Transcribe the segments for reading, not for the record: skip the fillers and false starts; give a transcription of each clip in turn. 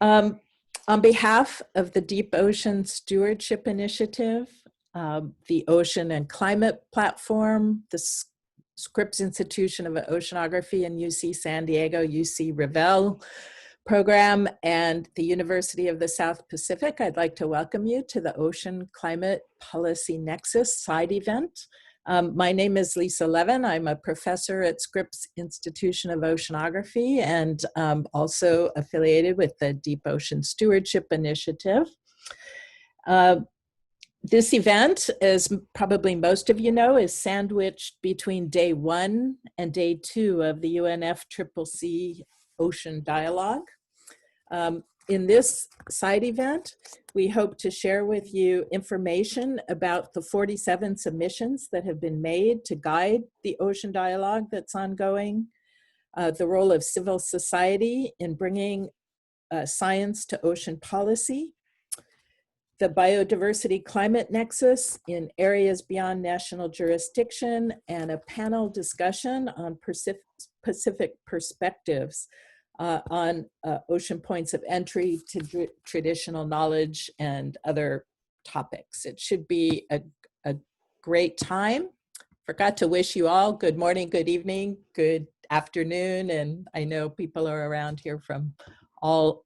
On behalf of the Deep Ocean Stewardship Initiative, the Ocean and Climate Platform, the Scripps Institution of Oceanography in UC San Diego, UC Revelle program, and the University of the South Pacific, I'd like to welcome you to the Ocean Climate Policy Nexus side event. My name is Lisa Levin. I'm a professor at Scripps Institution of Oceanography and also affiliated with the Deep Ocean Stewardship Initiative. This event, as probably most of you know, is sandwiched between day 1 and day 2 of the UNFCCC Ocean Dialogue. In this side event, we hope to share with you information about the 47 submissions that have been made to guide the ocean dialogue that's ongoing, the role of civil society in bringing science to ocean policy, the biodiversity climate nexus in areas beyond national jurisdiction, and a panel discussion on Pacific perspectives on ocean points of entry to traditional knowledge and other topics. It should be a great time. Forgot to wish you all good morning, good evening, good afternoon, and I know people are around here from all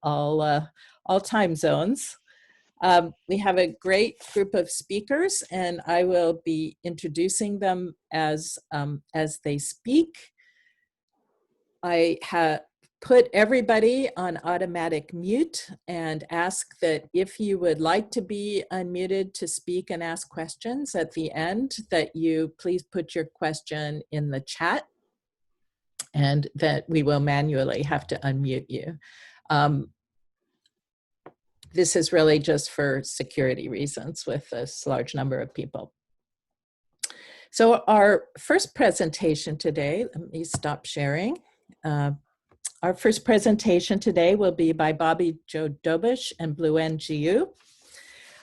time zones. We have a great group of speakers, and I will be introducing them as they speak. I have put everybody on automatic mute and ask that if you would like to be unmuted to speak and ask questions at the end, that you please put your question in the chat and that we will manually have to unmute you. This is really just for security reasons with this large number of people. So our first presentation today, let me stop sharing. Our first presentation today will be by Bobby Jo Dobish and Blue NGU.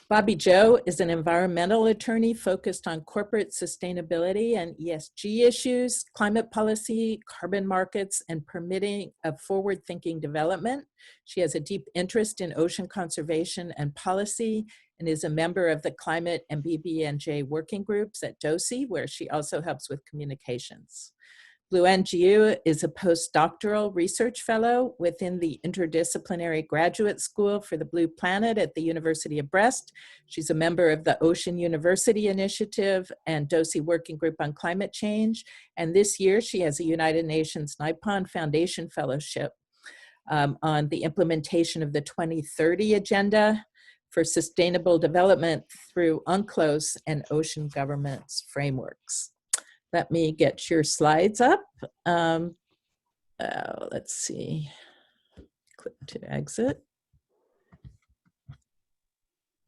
Bobby Jo is an environmental attorney focused on corporate sustainability and ESG issues, climate policy, carbon markets, and permitting of forward-thinking development. She has a deep interest in ocean conservation and policy and is a member of the climate and BBNJ working groups at DOSI, where she also helps with communications. Blue NGU is a postdoctoral research fellow within the Interdisciplinary Graduate School for the Blue Planet at the University of Brest. She's a member of the Ocean University Initiative and DOSI Working Group on Climate Change. And this year, she has a United Nations Nippon Foundation Fellowship on the implementation of the 2030 Agenda for Sustainable Development through UNCLOS and Ocean Governance Frameworks. Let me get your slides up. Let's see, click to exit.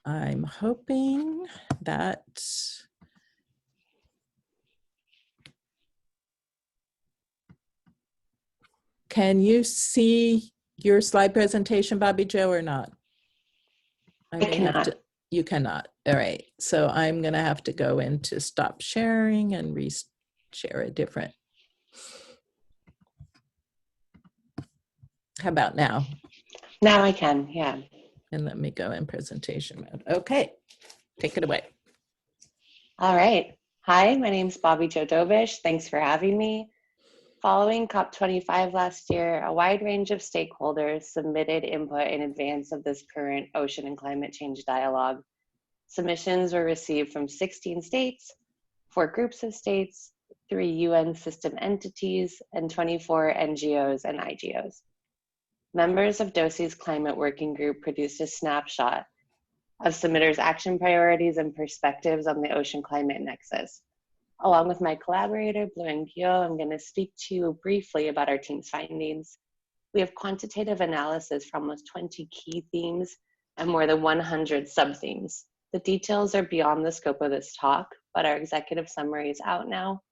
I'm hoping that can you see your slide presentation, Bobby Jo, or not? I cannot. You cannot. All right. So I'm going to have to go into stop sharing and share a different. How about now? Now I can, yeah. And let me go in presentation mode. Okay, take it away. All right. Hi, my name's Bobby Jo Dobish. Thanks for having me. Following COP25 last year, a wide range of stakeholders submitted input in advance of this current ocean and climate change dialogue. Submissions were received from 16 states, 4 groups of states, 3 UN system entities, and 24 NGOs and IGOs. Members of DOSI's Climate Working Group produced a snapshot of submitters' action priorities and perspectives on the ocean climate nexus. Along with my collaborator, Blue NGU, I'm going to speak to you briefly about our team's findings. We have quantitative analysis for almost 20 key themes and more than 100 sub-themes. The details are beyond the scope of this talk, but our executive summary is out now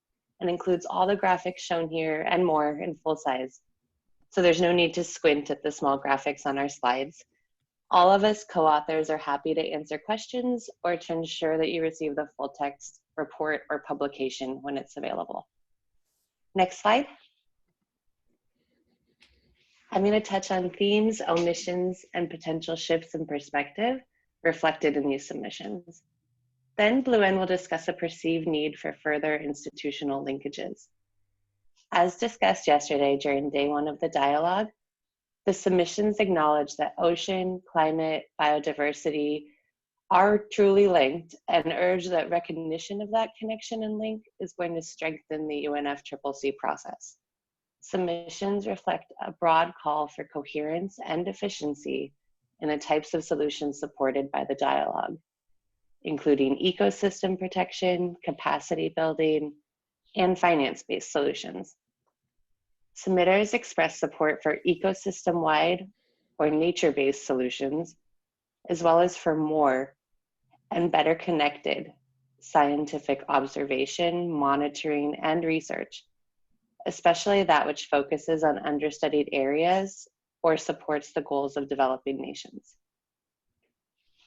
and includes all the graphics shown here and more in full size. So there's no need to squint at the small graphics on our slides. All of us co-authors are happy to answer questions or to ensure that you receive the full text report or publication when it's available. Next slide. I'm going to touch on themes, omissions, and potential shifts in perspective reflected in these submissions. Then Blue N will discuss a perceived need for further institutional linkages. As discussed yesterday during day one of the dialogue, the submissions acknowledge that ocean, climate, biodiversity are truly linked and urge that recognition of that connection and link is going to strengthen the UNFCCC process. Submissions reflect a broad call for coherence and efficiency in the types of solutions supported by the dialogue, including ecosystem protection, capacity building, and finance-based solutions. Submitters express support for ecosystem-wide or nature-based solutions, as well as for more and better connected scientific observation, monitoring, and research, especially that which focuses on understudied areas or supports the goals of developing nations.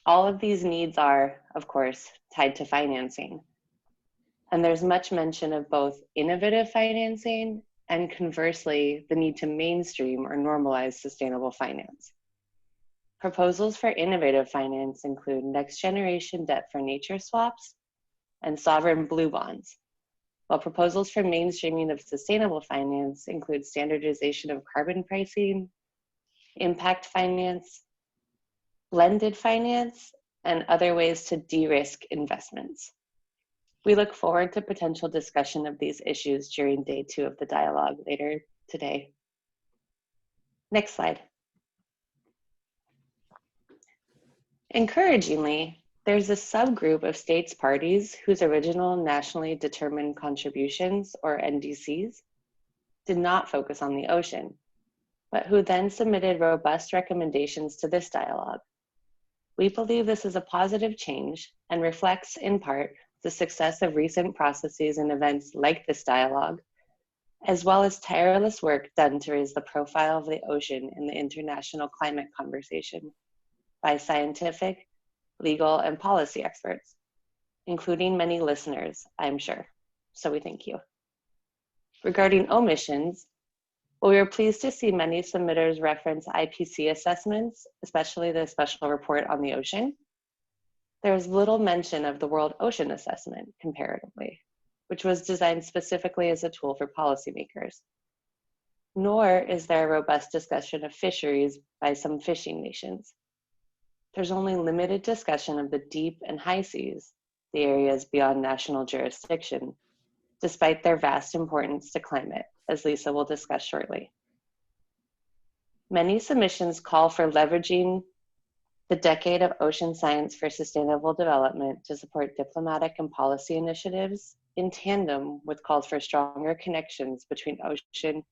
All of these needs are, of course, tied to financing. And there's much mention of both innovative financing and conversely, the need to mainstream or normalize sustainable finance. Proposals for innovative finance include next generation debt for nature swaps and sovereign blue bonds, while proposals for mainstreaming of sustainable finance include standardization of carbon pricing, impact finance, blended finance, and other ways to de-risk investments. We look forward to potential discussion of these issues during day 2 of the dialogue later today. Next slide. Encouragingly, there's a subgroup of states parties whose original nationally determined contributions, or NDCs, did not focus on the ocean, but who then submitted robust recommendations to this dialogue. We believe this is a positive change and reflects, in part, the success of recent processes and events like this dialogue, as well as tireless work done to raise the profile of the ocean in the international climate conversation by scientific, legal, and policy experts, including many listeners, I'm sure. So we thank you. Regarding omissions, well, we were pleased to see many submitters reference IPC assessments, especially the special report on the ocean. There is little mention of the World Ocean Assessment comparatively, which was designed specifically as a tool for policymakers. Nor is there a robust discussion of fisheries by some fishing nations. There's only limited discussion of the deep and high seas, the areas beyond national jurisdiction, despite their vast importance to climate, as Lisa will discuss shortly. Many submissions call for leveraging the decade of ocean science for sustainable development to support diplomatic and policy initiatives in tandem with calls for stronger connections between ocean,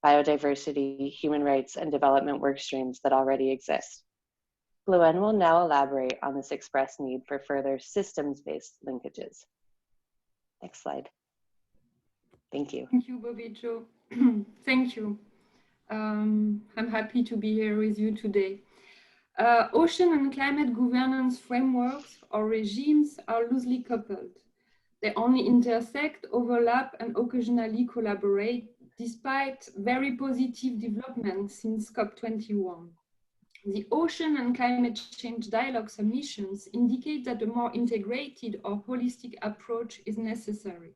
biodiversity, human rights, and development work streams that already exist. Blue N will now elaborate on this expressed need for further systems-based linkages. Next slide. Thank you. Thank you, Bobby Jo. Thank you. I'm happy to be here with you today. Ocean and climate governance frameworks or regimes are loosely coupled. They only intersect, overlap, and occasionally collaborate, despite very positive developments since COP21. The Ocean and Climate Change Dialogue submissions indicate that a more integrated or holistic approach is necessary.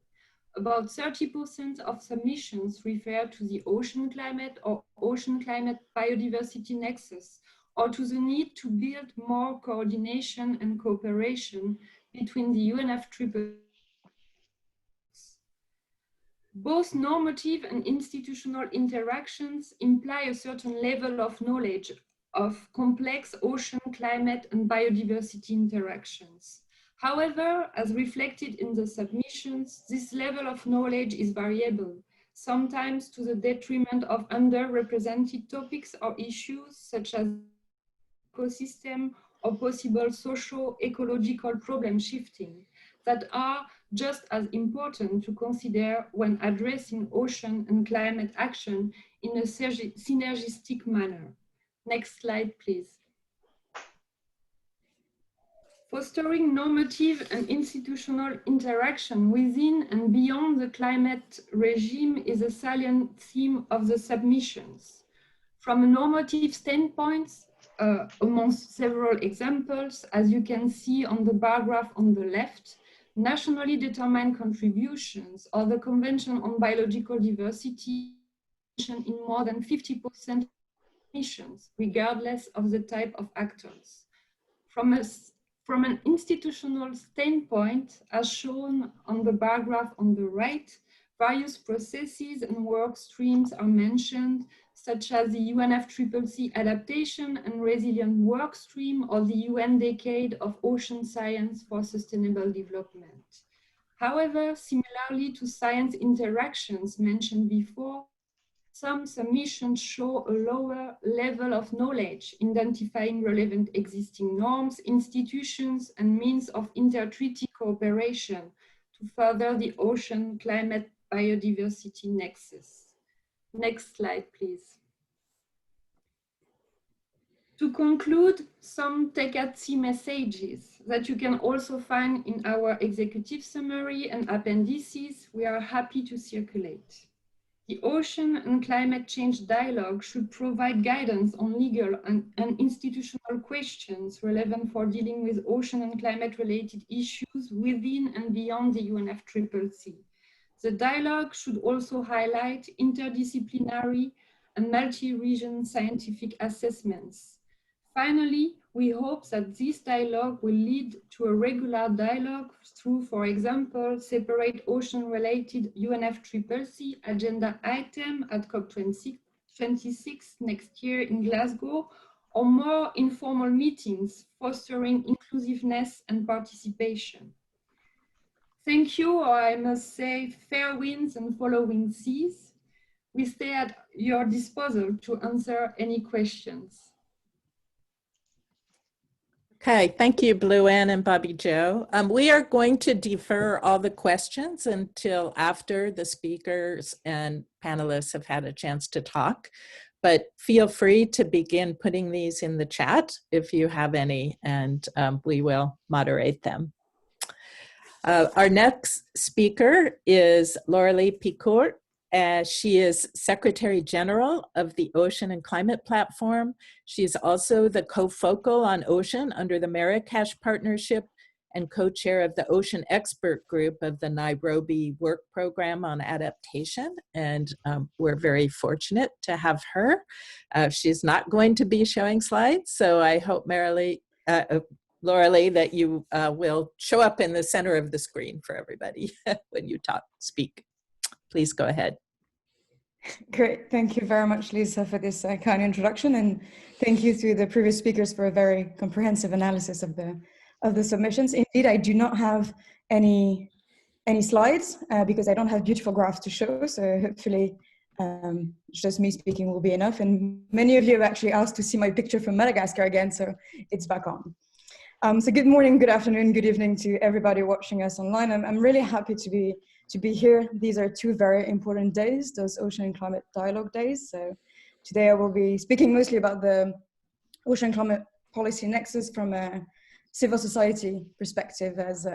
About 30% of submissions refer to the ocean climate or ocean climate biodiversity nexus, or to the need to build more coordination and cooperation between the UNFCCC. Both normative and institutional interactions imply a certain level of knowledge of complex ocean, climate, and biodiversity interactions. However, as reflected in the submissions, this level of knowledge is variable, sometimes to the detriment of underrepresented topics or issues such as ecosystem or possible socio-ecological problem shifting that are just as important to consider when addressing ocean and climate action in a synergistic manner. Next slide, please. Fostering normative and institutional interaction within and beyond the climate regime is a salient theme of the submissions. From a normative standpoint, amongst several examples, as you can see on the bar graph on the left, nationally determined contributions or the Convention on Biological Diversity in more than 50% emissions, regardless of the type of actors. From an institutional standpoint, as shown on the bar graph on the right, various processes and work streams are mentioned, such as the UNFCCC adaptation and resilient work stream or the UN Decade of Ocean Science for Sustainable Development. However, similarly to science interactions mentioned before, some submissions show a lower level of knowledge, identifying relevant existing norms, institutions, and means of inter-treaty cooperation to further the ocean climate biodiversity nexus. Next slide, please. To conclude, some take-at-sea messages that you can also find in our executive summary and appendices we are happy to circulate. The Ocean and Climate Change Dialogue should provide guidance on legal and institutional questions relevant for dealing with ocean and climate-related issues within and beyond the UNFCCC. The dialogue should also highlight interdisciplinary and multi-region scientific assessments. Finally, we hope that this dialogue will lead to a regular dialogue through, for example, separate ocean-related UNFCCC agenda item at COP26 next year in Glasgow, or more informal meetings fostering inclusiveness and participation. Thank you, or I must say, fair winds and following seas. We stay at your disposal to answer any questions. Okay, thank you, Blue Ann and Bobby Joe. We are going to defer all the questions until after the speakers and panelists have had a chance to talk, but feel free to begin putting these in the chat if you have any, and we will moderate them. Our next speaker is Laurelie Picourt. She is Secretary General of the Ocean and Climate Platform. She is also the co-focal on ocean under the Marrakesh Partnership and co-chair of the Ocean Expert Group of the Nairobi Work Program on Adaptation. And we're very fortunate to have her. She's not going to be showing slides, so I hope Laurelie, that you will show up in the center of the screen for everybody when you speak. Please go ahead. Great. Thank you very much, Lisa, for this kind introduction, and thank you to the previous speakers for a very comprehensive analysis of the submissions. Indeed, I do not have any slides because I don't have beautiful graphs to show, so hopefully just me speaking will be enough. And many of you have actually asked to see my picture from Madagascar again, so it's back on. So good morning, good afternoon, good evening to everybody watching us online. I'm really happy to be here. These are two very important days, those Ocean and Climate Dialogue days. So today I will be speaking mostly about the Ocean and Climate Policy Nexus from a civil society perspective. As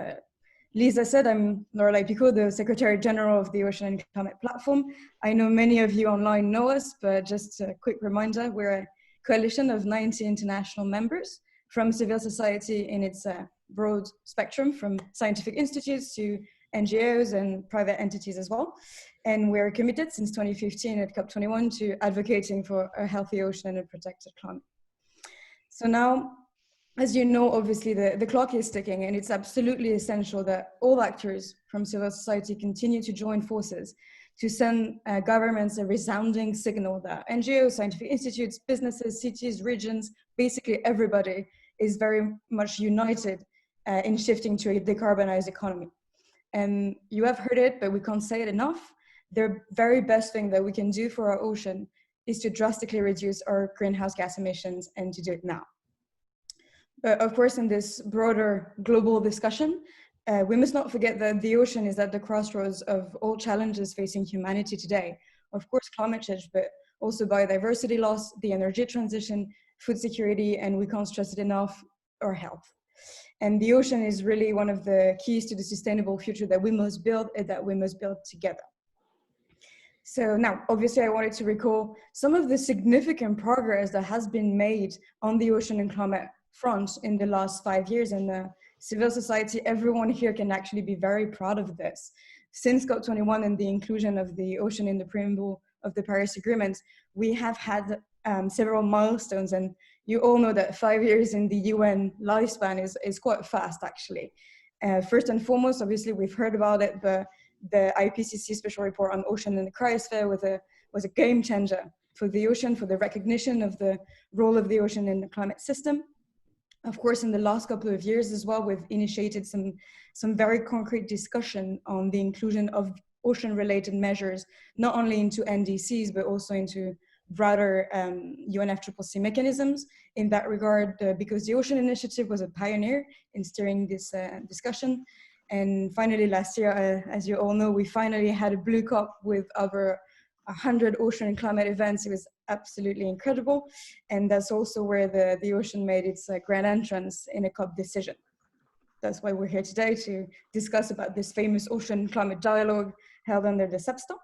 Lisa said, I'm Laurelie Picourt, the Secretary General of the Ocean and Climate Platform. I know many of you online know us, but just a quick reminder, we're a coalition of 90 international members from civil society in its broad spectrum, from scientific institutes to NGOs and private entities as well. And we're committed since 2015 at COP21 to advocating for a healthy ocean and a protected climate. So now, as you know, obviously the clock is ticking, and it's absolutely essential that all actors from civil society continue to join forces to send governments a resounding signal that NGOs, scientific institutes, businesses, cities, regions, basically everybody is very much united in shifting to a decarbonized economy. And you have heard it, but we can't say it enough. The very best thing that we can do for our ocean is to drastically reduce our greenhouse gas emissions, and to do it now. But of course, in this broader global discussion, we must not forget that the ocean is at the crossroads of all challenges facing humanity today. Of course, climate change, but also biodiversity loss, the energy transition, food security, and we can't stress it enough, our health. And the ocean is really one of the keys to the sustainable future that we must build, and that we must build together. So now, obviously, I wanted to recall some of the significant progress that has been made on the ocean and climate front in the last 5 years. And civil society, everyone here can actually be very proud of this. Since COP21 and the inclusion of the ocean in the preamble of the Paris Agreement, we have had several milestones. And you all know that 5 years in the UN lifespan is quite fast, actually. First and foremost, obviously, we've heard about it, but the IPCC special report on ocean and the cryosphere was a game changer for the ocean, for the recognition of the role of the ocean in the climate system. Of course, in the last couple of years as well, we've initiated some very concrete discussion on the inclusion of ocean-related measures, not only into NDCs, but also into broader UNFCCC mechanisms in that regard, because the Ocean Initiative was a pioneer in steering this discussion. And finally, last year, as you all know, we finally had a Blue COP with over 100 ocean and climate events. It was absolutely incredible. And that's also where the ocean made its grand entrance in a COP decision. That's why we're here today, to discuss about this famous ocean climate dialogue held under the SEPSTA.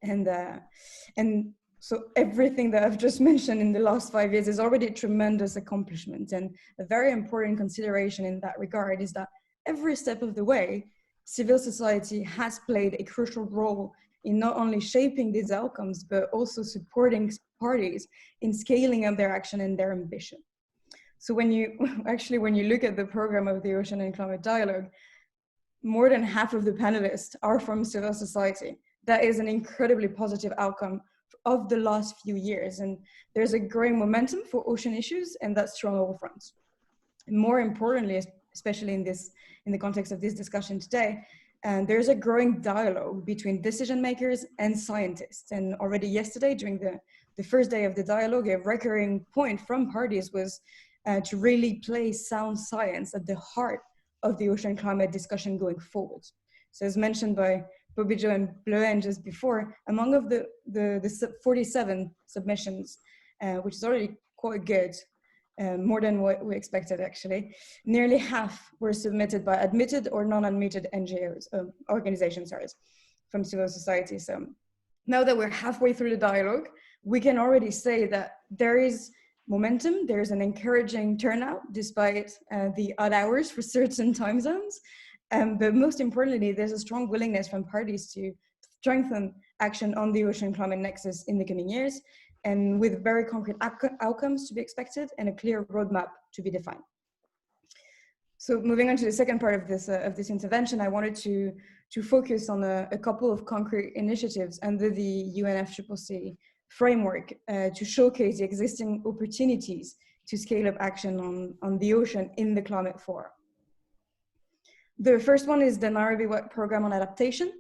And so everything that I've just mentioned in the last 5 years is already a tremendous accomplishment. And a very important consideration in that regard is that every step of the way, civil society has played a crucial role in not only shaping these outcomes, but also supporting parties in scaling up their action and their ambition. So when you look at the program of the Ocean and Climate Dialogue, more than half of the panelists are from civil society. That is an incredibly positive outcome of the last few years. And there's a growing momentum for ocean issues, and that's true on all fronts. And more importantly, especially in the context of this discussion today, there's a growing dialogue between decision makers and scientists. And already yesterday, during the first day of the dialogue, a recurring point from parties was to really place sound science at the heart of the ocean climate discussion going forward. So as mentioned by Bobijo and Bleuen just before, among of the 47 submissions, which is already quite good, more than what we expected actually, nearly half were submitted by admitted or non-admitted NGOs, organizations, sorry, from civil society. So now that we're halfway through the dialogue, we can already say that there is momentum, there's an encouraging turnout despite the odd hours for certain time zones. But most importantly, there's a strong willingness from parties to strengthen action on the ocean climate nexus in the coming years, and with very concrete outcomes to be expected and a clear roadmap to be defined. So moving on to the second part of this intervention, I wanted to focus on a couple of concrete initiatives under the UNFCCC framework to showcase the existing opportunities to scale up action on the ocean in the climate forum. The first one is the Nairobi Work Program on Adaptation.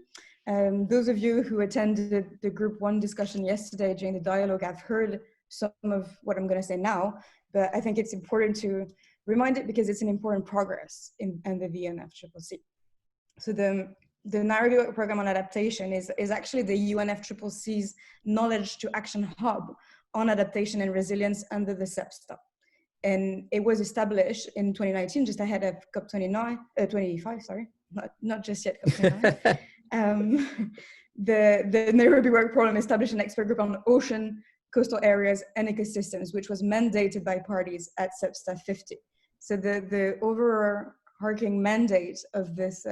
Those of you who attended the Group 1 discussion yesterday during the dialogue have heard some of what I'm going to say now, but I think it's important to remind it because it's an important progress under the UNFCCC. So the Nairobi Work Program on Adaptation is actually the UNFCCC's knowledge to action hub on adaptation and resilience under the SEPSTA. And it was established in 2019, just ahead of COP25, sorry, not just yet COP29. The Nairobi Work Program established an expert group on ocean, coastal areas, and ecosystems, which was mandated by parties at SEPSTA 50. So the overarching mandate of this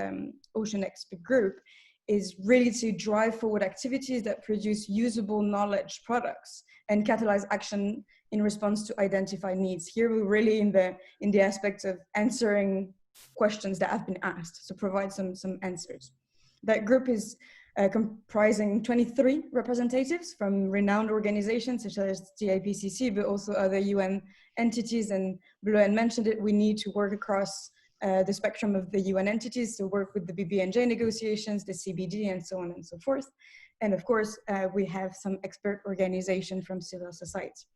ocean expert group is really to drive forward activities that produce usable knowledge products and catalyze action in response to identified needs. Here we're really in the aspect of answering questions that have been asked, so provide some answers. That group is comprising 23 representatives from renowned organizations such as the IPCC, but also other UN entities, and Bleuen mentioned it, we need to work across the spectrum of the UN entities, to work with the BBNJ negotiations, the CBD, and so on and so forth. And of course, we have some expert organization from civil society.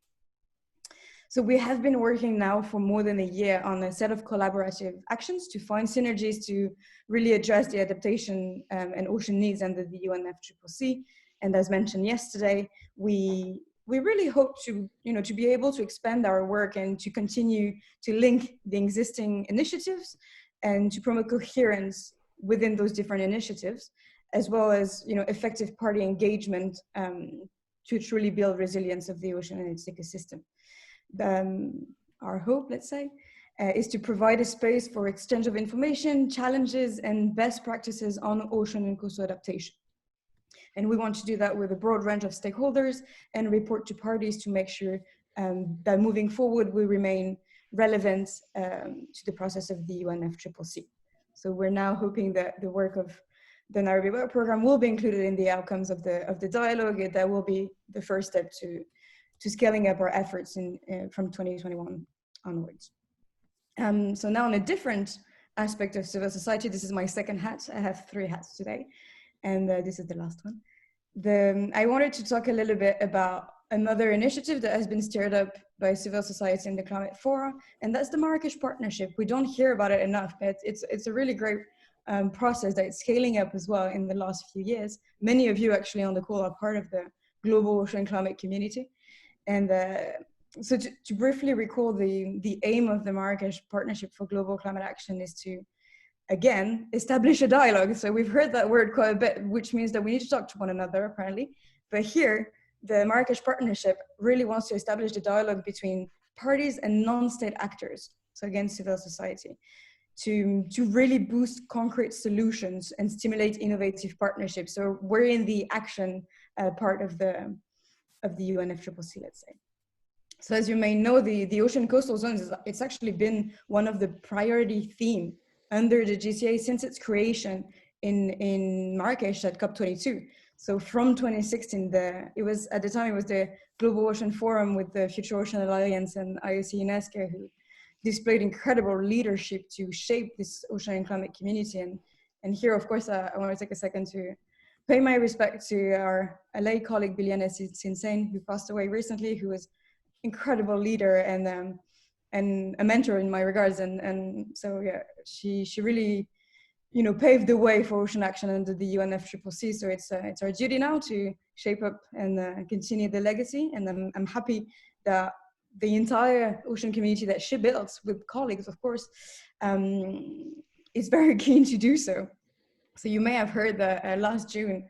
So we have been working now for more than a year on a set of collaborative actions to find synergies to really address the adaptation and ocean needs under the UNFCCC. And as mentioned yesterday, we really hope to be able to expand our work and to continue to link the existing initiatives and to promote coherence within those different initiatives. as well as, you know, effective party engagement to truly build resilience of the ocean and its ecosystem. Our hope, let's say, is to provide a space for exchange of information, challenges, and best practices on ocean and coastal adaptation. And we want to do that with a broad range of stakeholders and report to parties to make sure that moving forward, we remain relevant to the process of the UNFCCC. So we're now hoping that the work of the Nairobi Work Program will be included in the outcomes of the dialogue. That will be the first step to scaling up our efforts from 2021 onwards. So now on a different aspect of civil society, this is my second hat. I have 3 hats today, and this is the last one. I wanted to talk a little bit about another initiative that has been steered up by civil society in the Climate Forum, and that's the Marrakesh Partnership. We don't hear about it enough, but it's a really great process that's scaling up as well in the last few years. Many of you actually on the call are part of the global ocean climate community. And so to briefly recall, the aim of the Marrakesh Partnership for Global Climate Action is to, again, establish a dialogue. So we've heard that word quite a bit, which means that we need to talk to one another, apparently. But here, the Marrakesh Partnership really wants to establish the dialogue between parties and non-state actors, so again, civil society, to really boost concrete solutions and stimulate innovative partnerships. So we're in the action part of the UNFCCC, let's say. So as you may know, the ocean coastal zones, it's actually been one of the priority theme under the GCA since its creation in Marrakesh at COP22. So from 2016, it was the Global Ocean Forum with the Future Ocean Alliance and IOC UNESCO who displayed incredible leadership to shape this ocean and climate community. And here, of course, I want to take a second to pay my respect to our LA colleague, Biliane Sinsane, who passed away recently, who was incredible leader and a mentor in my regards. And so, yeah, she really, you know, paved the way for ocean action under the UNFCCC. So it's our duty now to shape up and continue the legacy. And I'm happy that the entire ocean community that she built with colleagues, of course, is very keen to do so. So you may have heard that last June,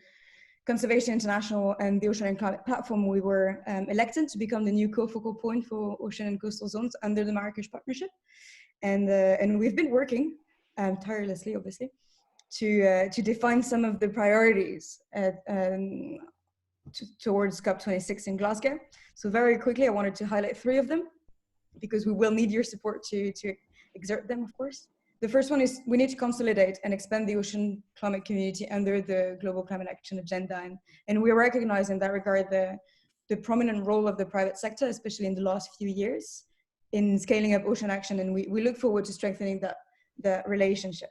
Conservation International and the Ocean and Climate Platform, we were elected to become the new co-focal point for ocean and coastal zones under the Marrakesh Partnership. And we've been working tirelessly, obviously, to define some of the priorities towards COP26 in Glasgow. So very quickly, I wanted to highlight 3 of them because we will need your support to exert them, of course. The first one is we need to consolidate and expand the ocean climate community under the Global Climate Action Agenda. And we recognize in that regard the prominent role of the private sector, especially in the last few years, in scaling up ocean action. And we look forward to strengthening that relationship.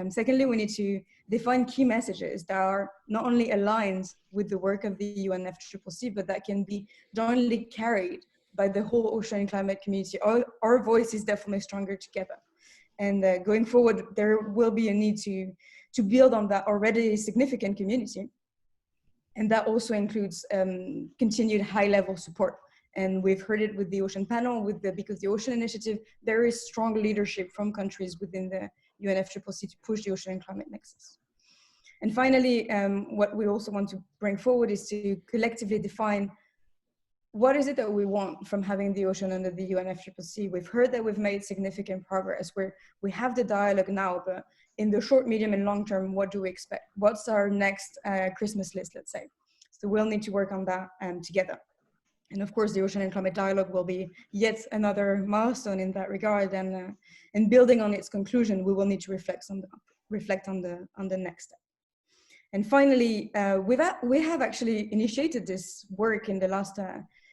Secondly, we need to define key messages that are not only aligned with the work of the UNFCCC, but that can be jointly carried by the whole ocean and climate community. Our voice is definitely stronger together. And going forward, there will be a need to build on that already significant community. And that also includes continued high-level support. And we've heard it with the Ocean Panel, because the Ocean Initiative, there is strong leadership from countries within the UNFCCC to push the ocean and climate nexus. And finally, what we also want to bring forward is to collectively define what is it that we want from having the ocean under the UNFCCC. We've heard that we've made significant progress where we have the dialogue now, but in the short, medium, and long term, what do we expect? What's our next Christmas list, let's say? So we'll need to work on that together. And of course, the Ocean and Climate Dialogue will be yet another milestone in that regard. And building on its conclusion, we will need to reflect on the next step. And finally, we have actually initiated this work in the last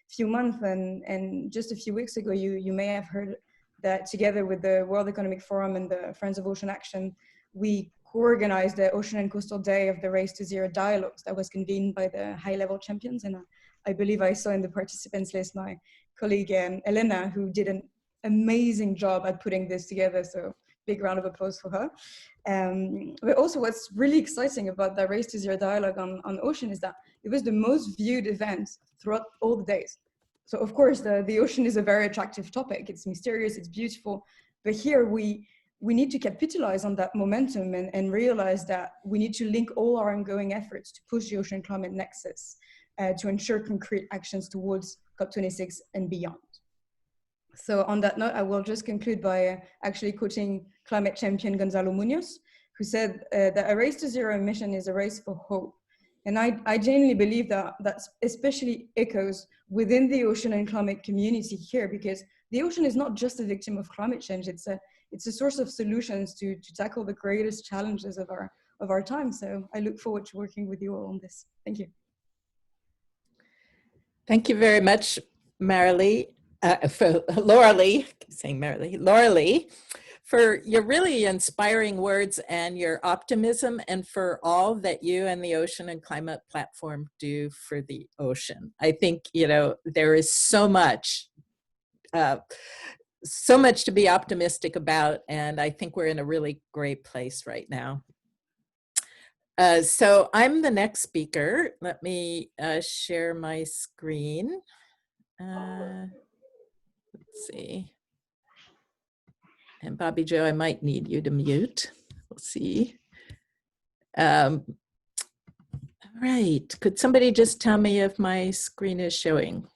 few months, and just a few weeks ago, you may have heard that together with the World Economic Forum and the Friends of Ocean Action, we co-organized the Ocean and Coastal Day of the Race to Zero Dialogues that was convened by the high-level champions. And I believe I saw in the participants list my colleague Elena, who did an amazing job at putting this together. So big round of applause for her. But also what's really exciting about the Race to Zero Dialogue on ocean is that it was the most viewed event throughout all the days. So of course, the ocean is a very attractive topic. It's mysterious, it's beautiful. But here we we need to capitalize on that momentum and realize that we need to link all our ongoing efforts to push the ocean climate nexus to ensure concrete actions towards COP26 and beyond. So on that note, I will just conclude by actually quoting climate champion Gonzalo Munoz, who said that a race to zero emission is a race for hope. And I genuinely believe that that's especially echoes within the ocean and climate community here, because the ocean is not just a victim of climate change, it's a source of solutions to tackle the greatest challenges of our time. So I look forward to working with you all on this. Thank you. Thank you very much, Marilee, for Laura-Lee, saying Marilee, Laura-Lee, for your really inspiring words and your optimism, and for all that you and the Ocean and Climate Platform do for the ocean. I think, you know, there is so much to be optimistic about, and I think we're in a really great place right now. So I'm the next speaker. Let me share my screen. Let's see. And Bobby Joe, I might need you to mute. We'll see. All right. Could somebody just tell me if my screen is showing?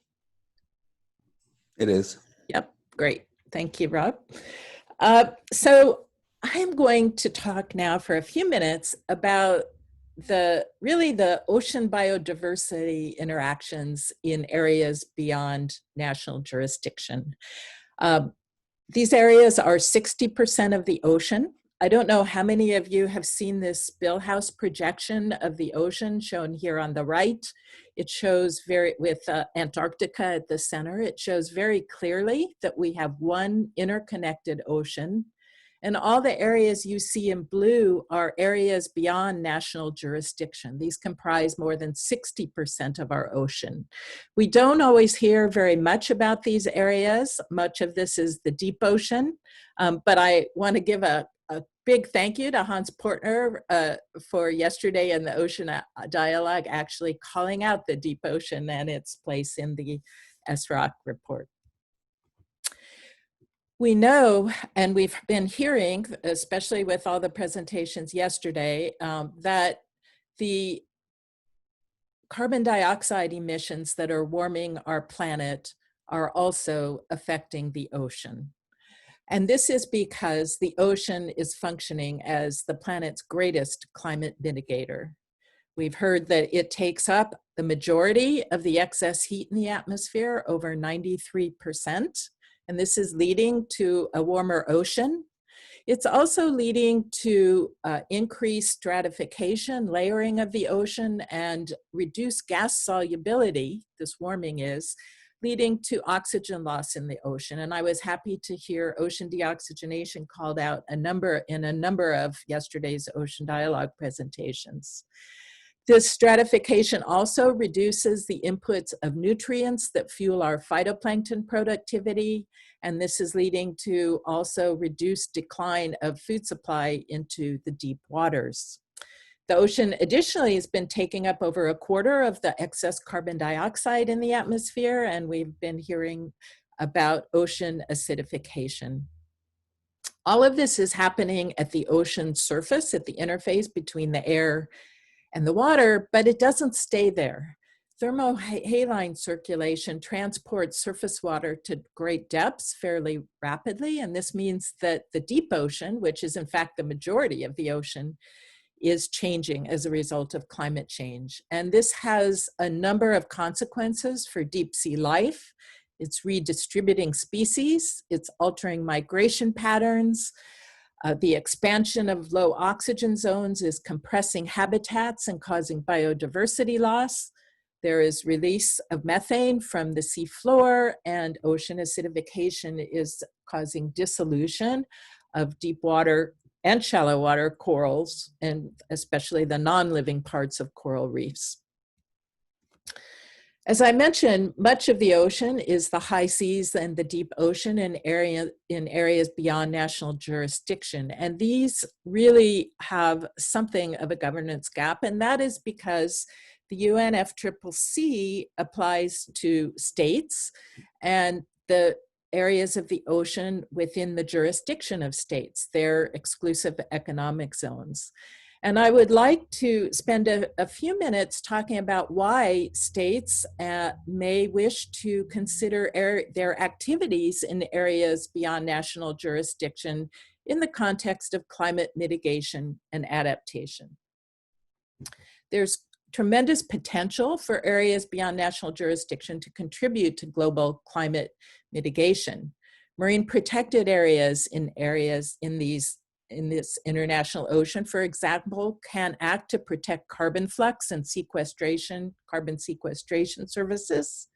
It is. Yep. Great. Thank you, Rob. So I'm going to talk now for a few minutes about the ocean biodiversity interactions in areas beyond national jurisdiction. These areas are 60% of the ocean. I don't know how many of you have seen this Billhouse projection of the ocean shown here on the right. It shows with Antarctica at the center, it shows very clearly that we have one interconnected ocean. And all the areas you see in blue are areas beyond national jurisdiction. These comprise more than 60% of our ocean. We don't always hear very much about these areas. Much of this is the deep ocean, but I want to give a big thank you to Hans Portner for yesterday in the Ocean Dialogue actually calling out the deep ocean and its place in the SROC report. We know, and we've been hearing, especially with all the presentations yesterday, that the carbon dioxide emissions that are warming our planet are also affecting the ocean. And this is because the ocean is functioning as the planet's greatest climate mitigator. We've heard that it takes up the majority of the excess heat in the atmosphere, over 93%. And this is leading to a warmer ocean. It's also leading to increased stratification, layering of the ocean, and reduced gas solubility, this warming is, leading to oxygen loss in the ocean. And I was happy to hear ocean deoxygenation called out in a number of yesterday's Ocean Dialogue presentations. This stratification also reduces the inputs of nutrients that fuel our phytoplankton productivity, and this is leading to also reduced decline of food supply into the deep waters. The ocean additionally has been taking up over a quarter of the excess carbon dioxide in the atmosphere, and we've been hearing about ocean acidification. All of this is happening at the ocean surface, at the interface between the air and the water, but it doesn't stay there. Thermohaline circulation transports surface water to great depths fairly rapidly, and this means that the deep ocean, which is in fact the majority of the ocean, is changing as a result of climate change. And this has a number of consequences for deep sea life. It's redistributing species, it's altering migration patterns. The expansion of low oxygen zones is compressing habitats and causing biodiversity loss. There is release of methane from the sea floor, and ocean acidification is causing dissolution of deep water and shallow water corals, and especially the non-living parts of coral reefs. As I mentioned, much of the ocean is the high seas and the deep ocean in areas beyond national jurisdiction. And these really have something of a governance gap, and that is because the UNFCCC applies to states, and the areas of the ocean within the jurisdiction of states, their exclusive economic zones. And I would like to spend a few minutes talking about why states may wish to consider their activities in areas beyond national jurisdiction in the context of climate mitigation and adaptation. There's tremendous potential for areas beyond national jurisdiction to contribute to global climate mitigation. Marine protected areas in this international ocean, for example, can act to protect carbon flux and carbon sequestration services.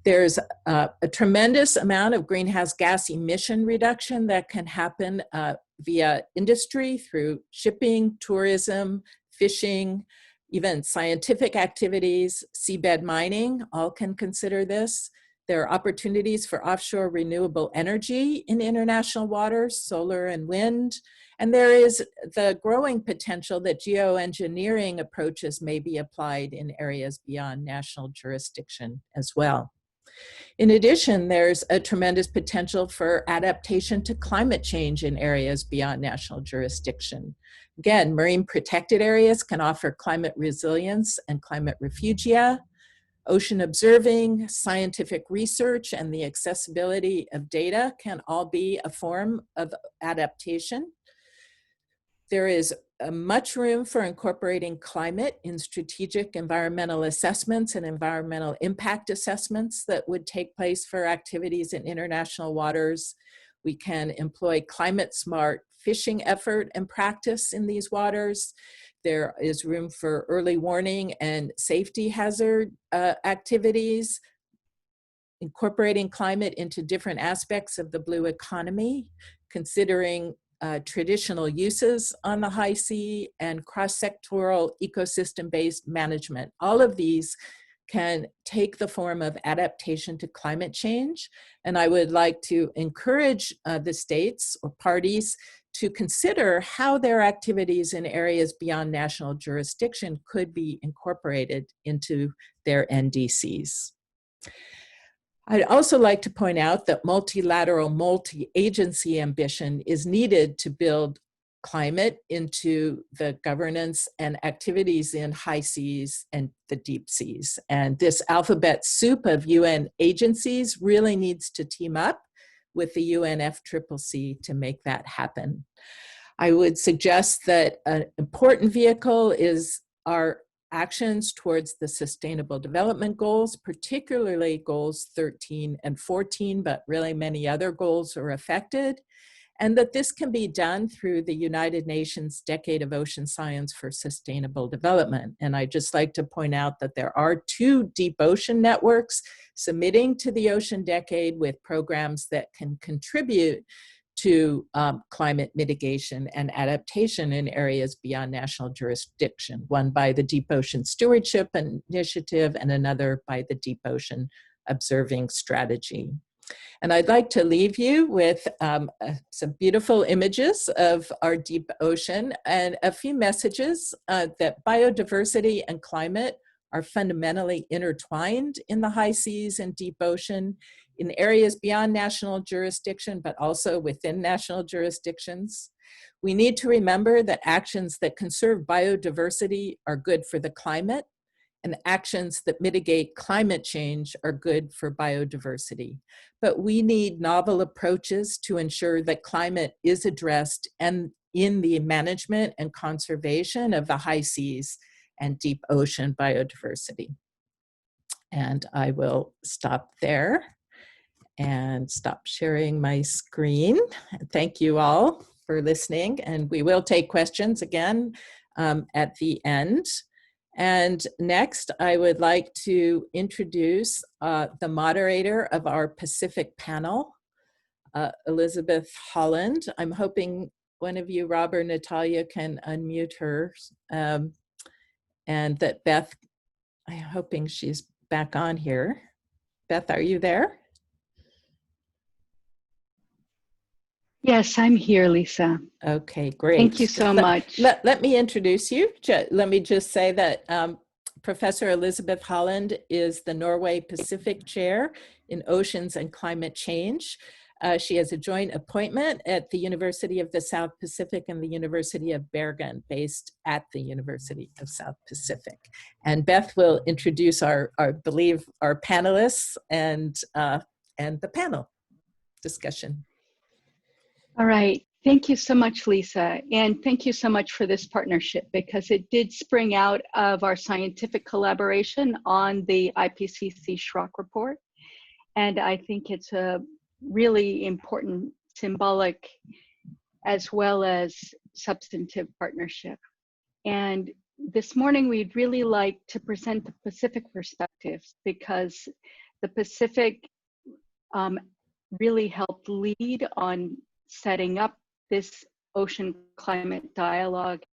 There's a tremendous amount of greenhouse gas emission reduction that can happen via industry through shipping, tourism, fishing, even scientific activities, seabed mining, all can consider this. There are opportunities for offshore renewable energy in international waters, solar and wind. And there is the growing potential that geoengineering approaches may be applied in areas beyond national jurisdiction as well. In addition, there's a tremendous potential for adaptation to climate change in areas beyond national jurisdiction. Again, marine protected areas can offer climate resilience and climate refugia. Ocean observing, scientific research, and the accessibility of data can all be a form of adaptation. There is much room for incorporating climate in strategic environmental assessments and environmental impact assessments that would take place for activities in international waters. We can employ climate smart fishing effort and practice in these waters. There is room for early warning and safety hazard activities, incorporating climate into different aspects of the blue economy, considering traditional uses on the high sea, and cross-sectoral ecosystem-based management. All of these can take the form of adaptation to climate change. And I would like to encourage the states or parties to consider how their activities in areas beyond national jurisdiction could be incorporated into their NDCs. I'd also like to point out that multilateral, multi-agency ambition is needed to build climate into the governance and activities in high seas and the deep seas. And this alphabet soup of UN agencies really needs to team up with the UNFCCC to make that happen. I would suggest that an important vehicle is our actions towards the Sustainable Development Goals, particularly goals 13 and 14, but really many other goals are affected, and that this can be done through the United Nations Decade of Ocean Science for Sustainable Development. And I'd just like to point out that there are 2 deep ocean networks submitting to the Ocean Decade with programs that can contribute to climate mitigation and adaptation in areas beyond national jurisdiction, one by the Deep Ocean Stewardship Initiative and another by the Deep Ocean Observing Strategy. And I'd like to leave you with some beautiful images of our deep ocean and a few messages that biodiversity and climate are fundamentally intertwined in the high seas and deep ocean, in areas beyond national jurisdiction, but also within national jurisdictions. We need to remember that actions that conserve biodiversity are good for the climate, and actions that mitigate climate change are good for biodiversity. But we need novel approaches to ensure that climate is addressed and in the management and conservation of the high seas and deep ocean biodiversity. And I will stop there and stop sharing my screen. Thank you all for listening, and we will take questions again at the end. And next, I would like to introduce the moderator of our Pacific panel, Elizabeth Holland. I'm hoping one of you, Rob or Natalia, can unmute her, and that Beth, I'm hoping she's back on here. Beth, are you there? Yes, I'm here, Lisa. Okay, great. Thank you so much. Let me introduce you. Let me just say that Professor Elizabeth Holland is the Norway Pacific Chair in Oceans and Climate Change. She has a joint appointment at the University of the South Pacific and the University of Bergen, based at the University of South Pacific. And Beth will introduce our panelists and the panel discussion. All right. Thank you so much, Lisa. And thank you so much for this partnership, because it did spring out of our scientific collaboration on the IPCC Schrock report. And I think it's a really important symbolic as well as substantive partnership. And this morning, we'd really like to present the Pacific perspectives, because the Pacific really helped lead on setting up this ocean climate dialogue,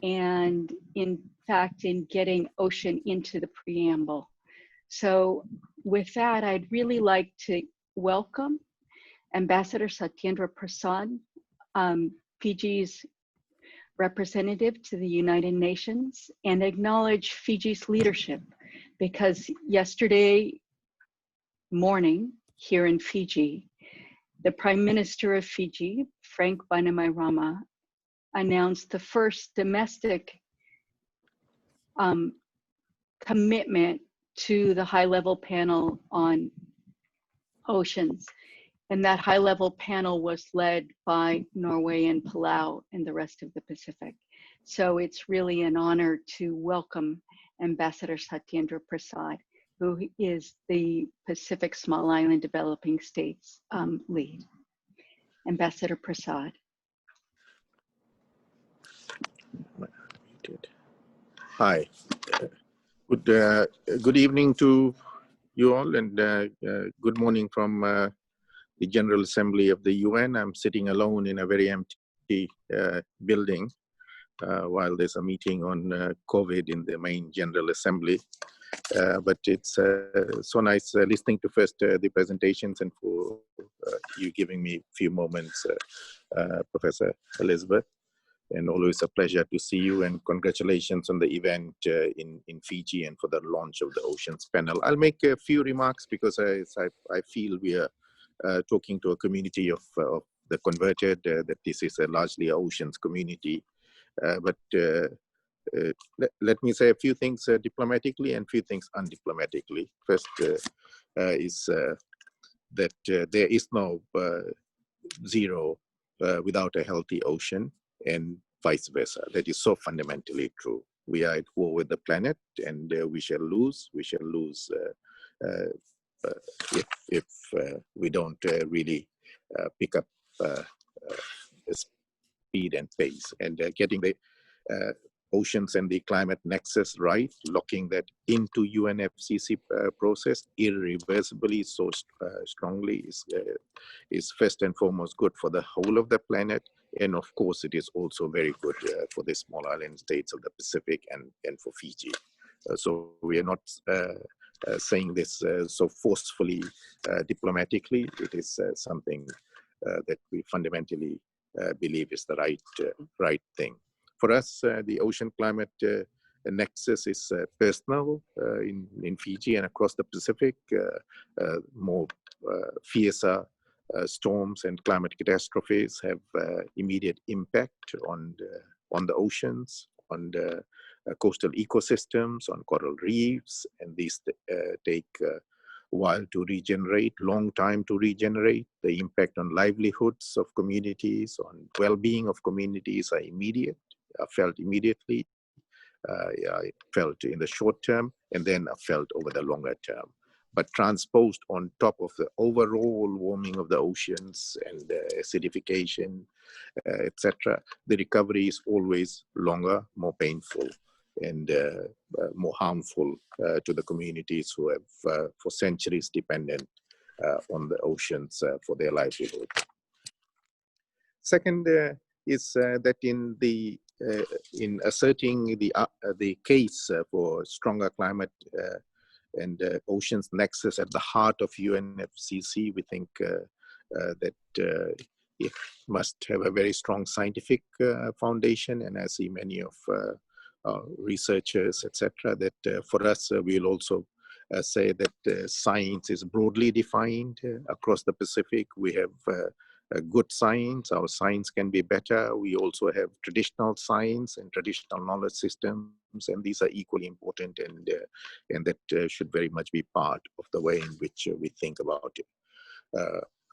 and in fact, in getting ocean into the preamble. So with that, I'd really like to welcome Ambassador Satyendra Prasad, Fiji's representative to the United Nations, and acknowledge Fiji's leadership, because yesterday morning here in Fiji, the Prime Minister of Fiji, Frank Bainimarama, announced the first domestic commitment to the high-level panel on oceans. And that high-level panel was led by Norway and Palau and the rest of the Pacific. So it's really an honor to welcome Ambassador Satyendra Prasad, who is the Pacific Small Island Developing States lead. Ambassador Prasad. Hi, good evening to you all, and good morning from the General Assembly of the UN. I'm sitting alone in a very empty building while there's a meeting on COVID in the main General Assembly. But it's so nice listening to first the presentations, and for you giving me a few moments, Professor Elizabeth. And always a pleasure to see you, and congratulations on the event in Fiji and for the launch of the Oceans panel. I'll make a few remarks because I feel we are talking to a community of the converted, that this is a largely oceans community. But let me say a few things diplomatically and a few things undiplomatically. First is that there is no zero without a healthy ocean, and vice versa. That is so fundamentally true. We are at war with the planet, and we shall lose. We shall lose if we don't really pick up speed and pace. And getting the oceans and the climate nexus right, locking that into UNFCCC process irreversibly, so strongly, is first and foremost good for the whole of the planet. And of course, it is also very good for the small island states of the Pacific and for Fiji. So we are not saying this so forcefully diplomatically. It is something that we fundamentally believe is the right thing. For us, the ocean climate nexus is personal in Fiji and across the Pacific. More fiercer storms and climate catastrophes have immediate impact on the oceans, on the coastal ecosystems, on coral reefs, and these take a while to regenerate, long time to regenerate. The impact on livelihoods of communities, on well-being of communities are immediate, are felt immediately, felt in the short term, and then are felt over the longer term. But transposed on top of the overall warming of the oceans and acidification, etc., the recovery is always longer, more painful, and more harmful to the communities who have for centuries dependent on the oceans for their livelihood. Second is that in asserting the case for stronger climate and oceans nexus at the heart of UNFCCC, we think that it must have a very strong scientific foundation, and I see many of researchers, etc., that for us, we'll also say that science is broadly defined across the Pacific. We have good science. Our science can be better. We also have traditional science and traditional knowledge systems, and these are equally important, and that should very much be part of the way in which we think about it,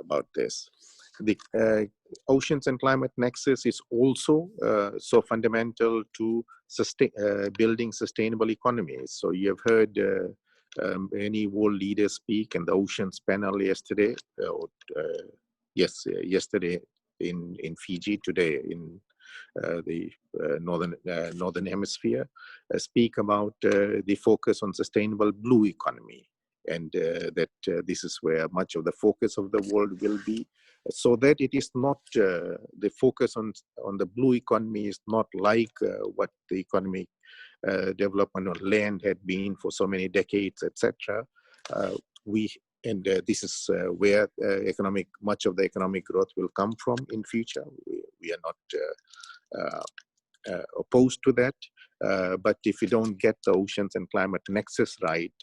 about this. The Oceans and Climate Nexus is also so fundamental to building sustainable economies. So you have heard many world leaders speak, and the Oceans panel yesterday, yesterday in Fiji, today in the northern hemisphere, speak about the focus on sustainable blue economy, and that this is where much of the focus of the world will be, so that it is not the focus on the blue economy is not like what the economic development on land had been for so many decades, etc. This is where much of the economic growth will come from in future. We are not opposed to that, but if you don't get the oceans and climate nexus right,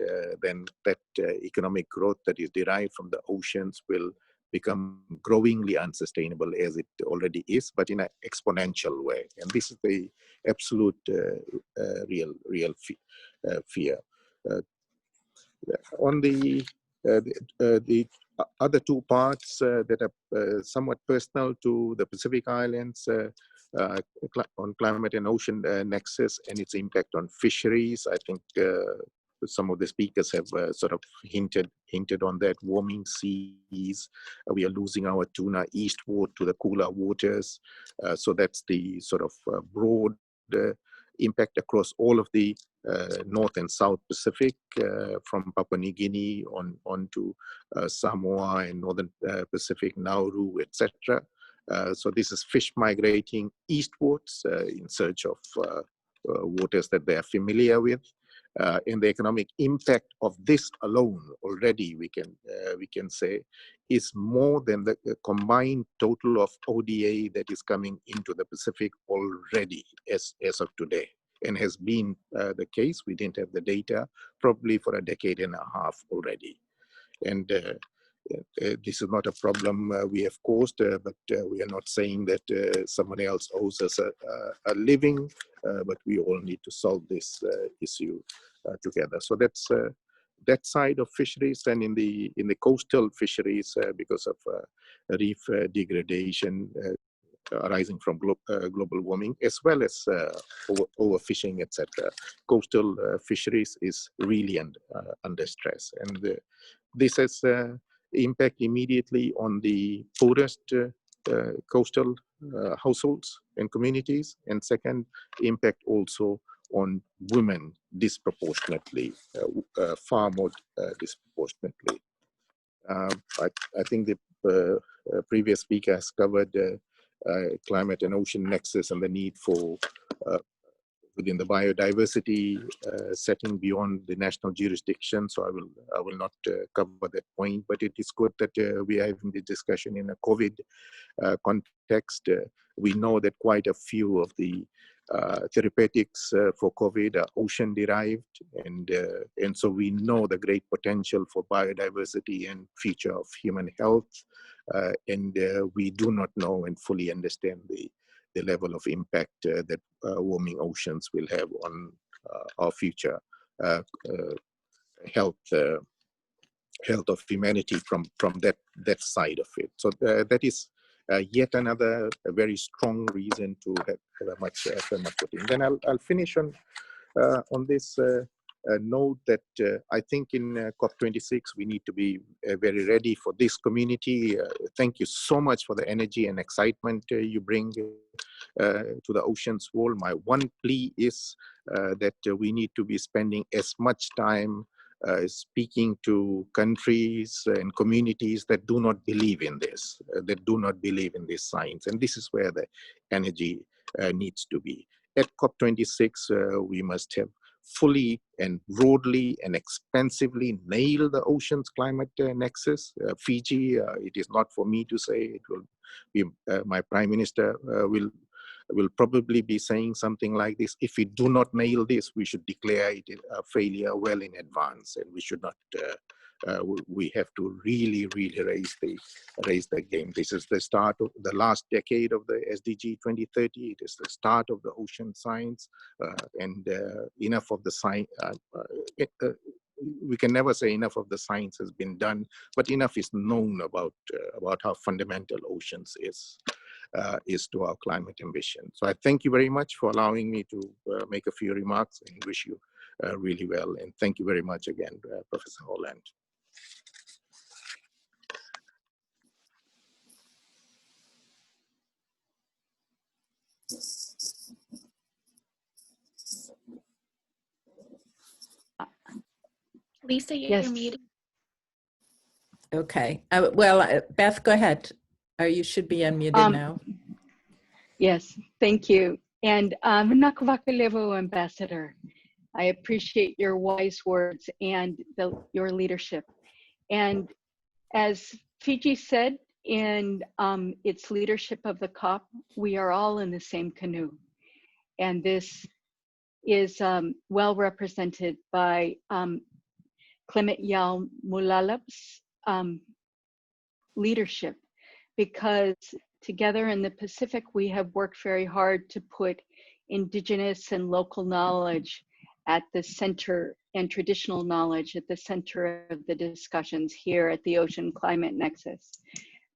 then that economic growth that is derived from the oceans will become growingly unsustainable, as it already is, but in an exponential way. And this is the absolute real fear. On the other two parts that are somewhat personal to the Pacific Islands, on climate and ocean nexus and its impact on fisheries, I think some of the speakers have sort of hinted on that. Warming seas, we are losing our tuna eastward to the cooler waters. So that's the sort of broad impact across all of the North and South Pacific, from Papua New Guinea on to Samoa and Northern Pacific, Nauru, etc. So this is fish migrating eastwards in search of waters that they are familiar with. And the economic impact of this alone already, we can say, is more than the combined total of ODA that is coming into the Pacific already as of today, and has been the case. We didn't have the data probably for a decade and a half already. And this is not a problem we have caused, but we are not saying that someone else owes us a living, but we all need to solve this issue together. So that's that side of fisheries. And in the coastal fisheries, because of reef degradation arising from global warming, as well as overfishing, etc. Coastal fisheries is really under stress, and this has impact immediately on the poorest coastal households and communities, and second, impact also on women disproportionately, far more disproportionately. I think the previous speaker has covered climate and ocean nexus and the need for within the biodiversity setting beyond the national jurisdiction. So I will not cover that point, but it is good that we are having the discussion in a COVID context. We know that quite a few of the therapeutics for COVID are ocean derived, and so we know the great potential for biodiversity and future of human health, and we do not know and fully understand the level of impact that warming oceans will have on our future health of humanity from that side of it. So that is yet another very strong reason to have a much affirmative. Then I'll finish on this note that I think in COP26 we need to be very ready for this community. Thank you so much for the energy and excitement you bring to the oceans world. My one plea is that we need to be spending as much time speaking to countries and communities that do not believe in this, that do not believe in this science. And this is where the energy needs to be. At COP26, we must have fully and broadly and expensively nail the oceans climate nexus. Fiji, it is not for me to say, it will be my Prime Minister will will probably be saying something like this: if we do not nail this, we should declare it a failure well in advance, and we should not. We have to really raise the game. This is the start of the last decade of the SDG 2030. It is the start of the ocean science, and enough of the science. We can never say enough of the science has been done, but enough is known about how fundamental oceans is to our climate ambition. So I thank you very much for allowing me to make a few remarks, and wish you really well. And thank you very much again, Professor Holland. Lisa, you're Yes. muted. Okay. Well, Beth, go ahead. You should be unmuted now. Yes, thank you. And Nakavakalevo Ambassador, I appreciate your wise words and your leadership. And as Fiji said in its leadership of the COP, we are all in the same canoe. And this is well represented by Clement Yao Mulalap's leadership, because together in the Pacific, we have worked very hard to put Indigenous and local knowledge at the center, and traditional knowledge at the center of the discussions here at the Ocean Climate Nexus.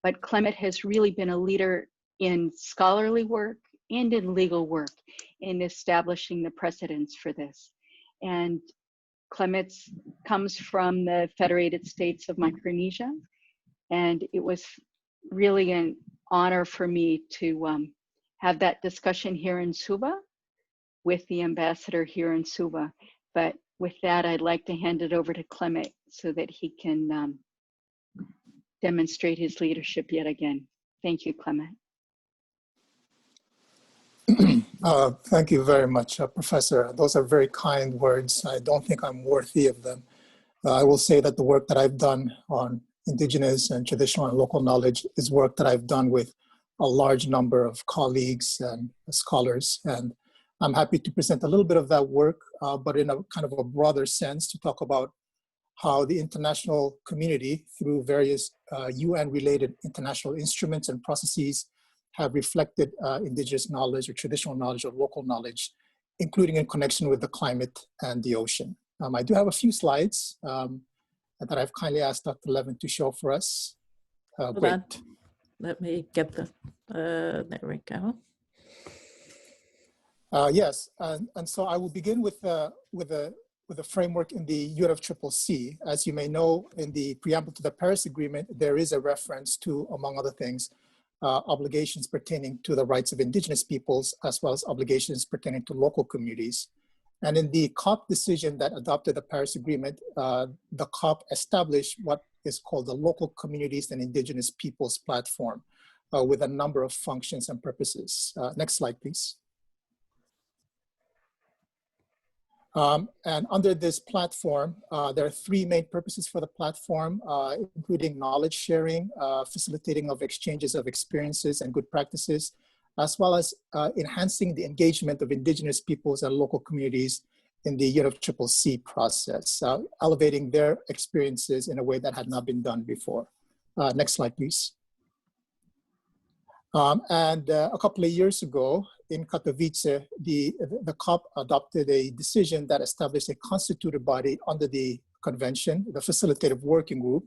But Clement has really been a leader in scholarly work and in legal work in establishing the precedents for this. And Clement comes from the Federated States of Micronesia, and it was really an honor for me to have that discussion here in Suva with the ambassador here in Suva. But with that, I'd like to hand it over to Clement so that he can demonstrate his leadership yet again. Thank you, Clement. Thank you very much, Professor. Those are very kind words. I don't think I'm worthy of them. I will say that the work that I've done on Indigenous and traditional and local knowledge is work that I've done with a large number of colleagues and scholars. And I'm happy to present a little bit of that work, but in a kind of a broader sense, to talk about how the international community, through various UN-related international instruments and processes, have reflected Indigenous knowledge or traditional knowledge or local knowledge, including in connection with the climate and the ocean. I do have a few slides that I've kindly asked Dr. Levin to show for us. Hold on. Let me get the, there we go. Yes, and so I will begin with a framework in the UNFCCC. As you may know, in the preamble to the Paris Agreement, there is a reference to, among other things, obligations pertaining to the rights of Indigenous peoples, as well as obligations pertaining to local communities. And in the COP decision that adopted the Paris Agreement, the COP established what is called the Local Communities and Indigenous Peoples Platform, with a number of functions and purposes. Next slide, please. And under this platform, there are three main purposes for the platform, including knowledge sharing, facilitating of exchanges of experiences and good practices, as well as enhancing the engagement of Indigenous peoples and local communities in the UNFCCC process, elevating their experiences in a way that had not been done before. Next slide, please. And a couple of years ago in Katowice, the COP adopted a decision that established a constituted body under the convention, the Facilitative Working Group.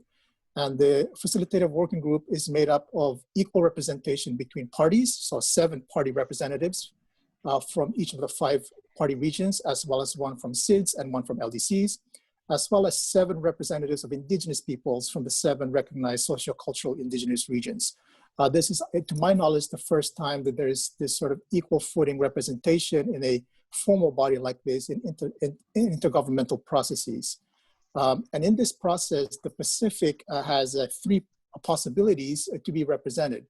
And the Facilitative Working Group is made up of equal representation between parties, so 7 party representatives from each of the 5 party regions, as well as 1 from SIDS and 1 from LDCs, as well as 7 representatives of Indigenous peoples from the 7 recognized sociocultural Indigenous regions. This is, to my knowledge, the first time that there is this sort of equal footing representation in a formal body like this in intergovernmental processes. And in this process, the Pacific has 3 possibilities to be represented.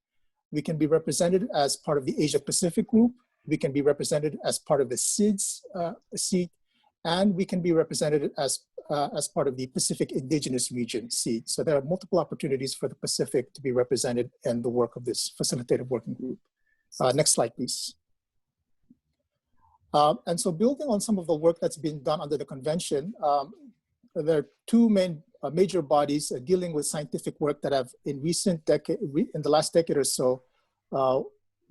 We can be represented as part of the Asia Pacific group, we can be represented as part of the SIDS seat, and we can be represented as part of the Pacific Indigenous region seat. So there are multiple opportunities for the Pacific to be represented in the work of this Facilitative Working Group. Next slide, please. And so building on some of the work that's been done under the convention, there are two major bodies dealing with scientific work that have in the last decade or so,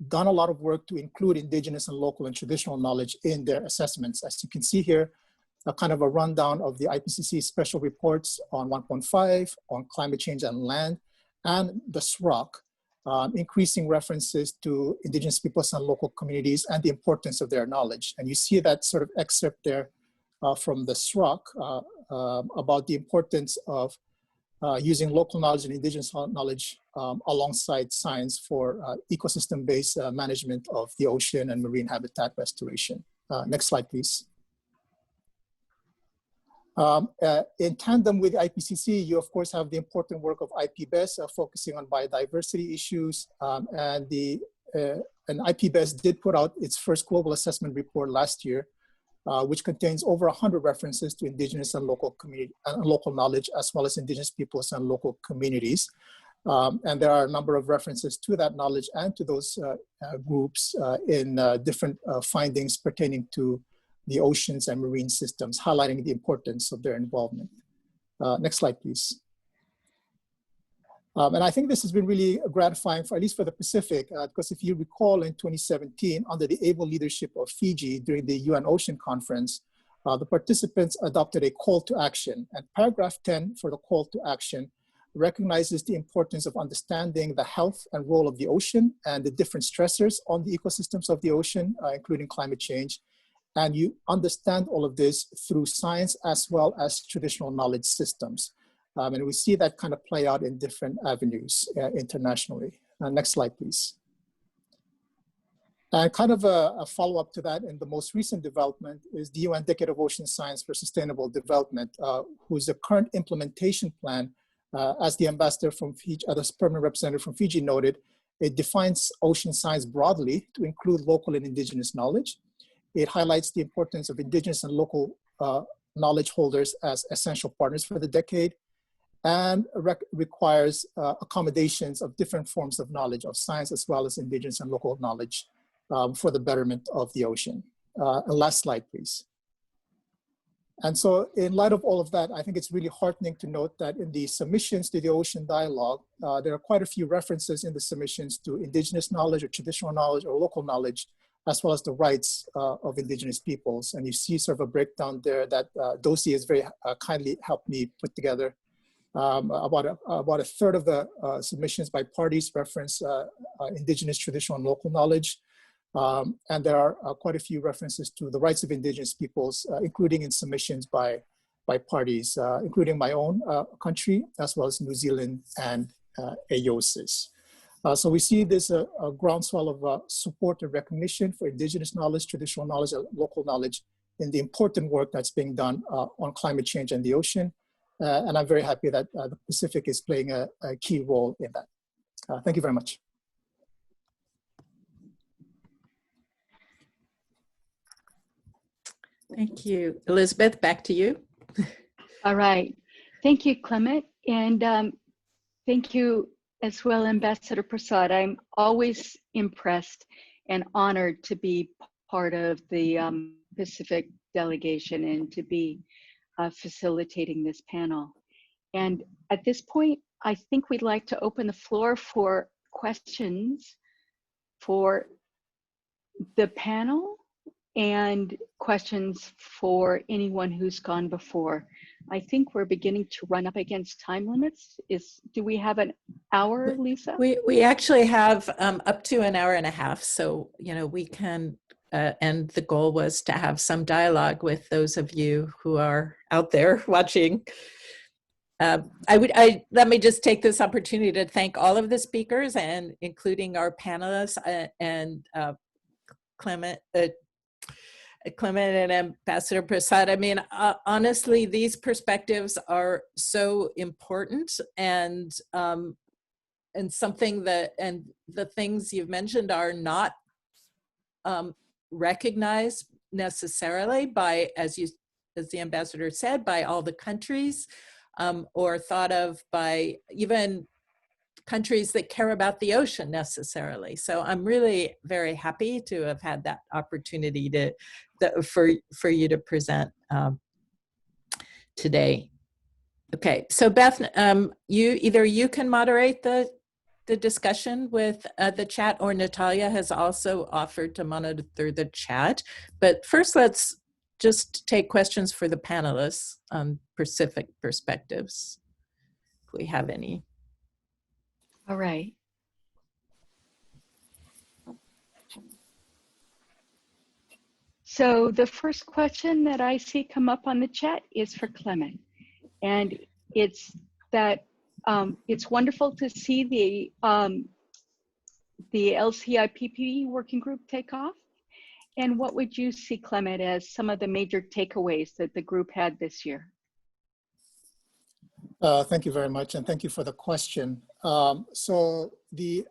done a lot of work to include indigenous and local and traditional knowledge in their assessments. As you can see here, a kind of a rundown of the IPCC special reports on 1.5, on climate change and land, and the SROC, increasing references to indigenous peoples and local communities and the importance of their knowledge. And you see that sort of excerpt there from the SROC about the importance of using local knowledge and indigenous knowledge alongside science for ecosystem-based management of the ocean and marine habitat restoration. Next slide, please. In tandem with IPCC, you of course have the important work of IPBES focusing on biodiversity issues, and IPBES did put out its first global assessment report last year, which contains over 100 references to indigenous and local community and local knowledge, as well as indigenous peoples and local communities. And there are a number of references to that knowledge and to those groups in different findings pertaining to the oceans and marine systems, highlighting the importance of their involvement. Next slide, please. And I think this has been really gratifying, for at least for the Pacific, because if you recall in 2017, under the able leadership of Fiji during the UN Ocean Conference, the participants adopted a call to action. And paragraph 10 for the call to action recognizes the importance of understanding the health and role of the ocean and the different stressors on the ecosystems of the ocean, including climate change. And you understand all of this through science as well as traditional knowledge systems. And we see that kind of play out in different avenues internationally. Next slide, please. And kind of a follow-up to that in the most recent development is the UN Decade of Ocean Science for Sustainable Development, whose the current implementation plan, as the ambassador from Fiji, the permanent representative from Fiji noted, it defines ocean science broadly to include local and indigenous knowledge. It highlights the importance of indigenous and local knowledge holders as essential partners for the decade, and requires accommodations of different forms of knowledge of science as well as indigenous and local knowledge for the betterment of the ocean. And last slide, please. And so in light of all of that, I think it's really heartening to note that in the submissions to the Ocean Dialogue, there are quite a few references in the submissions to indigenous knowledge or traditional knowledge or local knowledge, as well as the rights of indigenous peoples. And you see sort of a breakdown there that Dosi has very kindly helped me put together. About a third of the submissions by parties reference indigenous, traditional, and local knowledge. And there are quite a few references to the rights of indigenous peoples, including in submissions by parties, including my own country, as well as New Zealand and AOSIS. So we see this a groundswell of support and recognition for indigenous knowledge, traditional knowledge, and local knowledge in the important work that's being done on climate change and the ocean. And I'm very happy that the Pacific is playing a key role in that. Thank you very much. Thank you. Elizabeth, back to you. All right. Thank you, Clement. And thank you as well, Ambassador Prasad. I'm always impressed and honored to be part of the Pacific delegation and to be facilitating this panel. And at this point, I think we'd like to open the floor for questions for the panel and questions for anyone who's gone before. I think we're beginning to run up against time limits. Do we have an hour, Lisa? We actually have up to an hour and a half, so we can. And the goal was to have some dialogue with those of you who are out there watching. Let me just take this opportunity to thank all of the speakers, and including our panelists and Clement and Ambassador Prasad. I mean, honestly, these perspectives are so important, and something that, and the things you've mentioned are not recognized necessarily by, as the ambassador said, by all the countries, or thought of by even countries that care about the ocean necessarily. So I'm really very happy to have had that opportunity for you to present today. Okay, so Beth, you can moderate the discussion with the chat, or Natalia has also offered to monitor the chat. But first, let's just take questions for the panelists on Pacific perspectives, if we have any. All right. So the first question that I see come up on the chat is for Clement. And it's that it's wonderful to see the LCIPP working group take off. And what would you see, Clement, as some of the major takeaways that the group had this year? Thank you very much, and thank you for the question. So the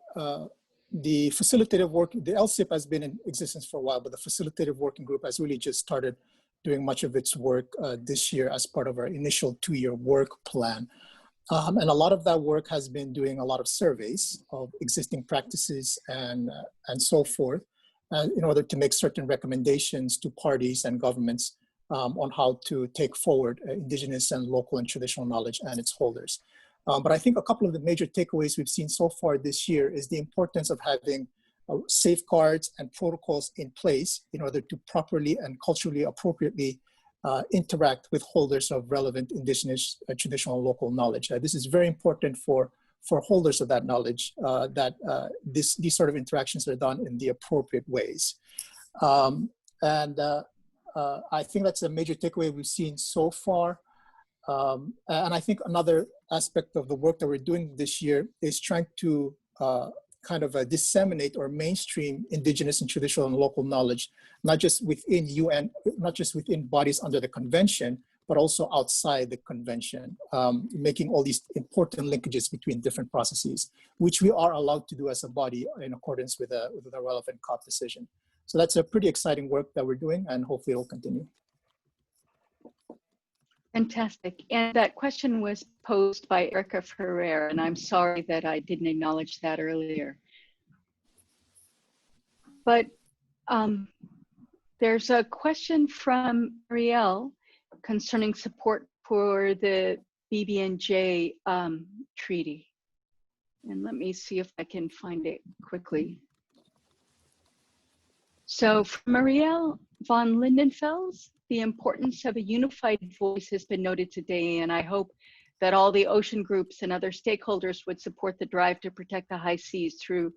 facilitative work, the LCIP has been in existence for a while, but the facilitative working group has really just started doing much of its work this year as part of our initial 2-year work plan. And a lot of that work has been doing a lot of surveys of existing practices and so forth, in order to make certain recommendations to parties and governments on how to take forward Indigenous and local and traditional knowledge and its holders. But I think a couple of the major takeaways we've seen so far this year is the importance of having safeguards and protocols in place in order to properly and culturally appropriately interact with holders of relevant Indigenous, traditional, and local knowledge. This is very important for holders of that knowledge, that these sort of interactions are done in the appropriate ways. I think that's a major takeaway we've seen so far. And I think another aspect of the work that we're doing this year is trying to kind of disseminate or mainstream Indigenous and traditional and local knowledge, not just within UN, not just within bodies under the convention, but also outside the convention, making all these important linkages between different processes, which we are allowed to do as a body in accordance with the relevant COP decision. So that's a pretty exciting work that we're doing, and hopefully it'll continue. Fantastic. And that question was posed by Erica Ferrer, and I'm sorry that I didn't acknowledge that earlier. But there's a question from Revelle concerning support for the BBNJ treaty. And let me see if I can find it quickly. So from Marielle von Lindenfels, the importance of a unified voice has been noted today, and I hope that all the ocean groups and other stakeholders would support the drive to protect the high seas through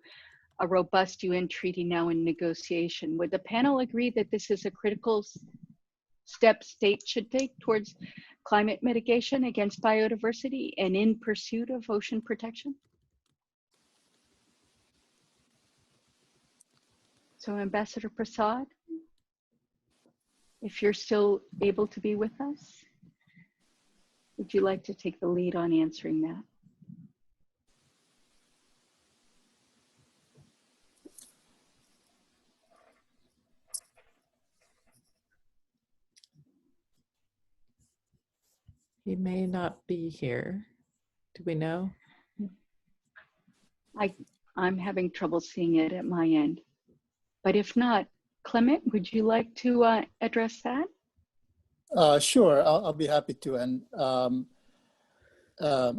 a robust UN treaty now in negotiation. Would the panel agree that this is a critical step states should take towards climate mitigation against biodiversity and in pursuit of ocean protection? So Ambassador Prasad, if you're still able to be with us, would you like to take the lead on answering that? He may not be here. Do we know? I'm having trouble seeing it at my end. But if not, Clement, would you like to address that? Sure, I'll be happy to. And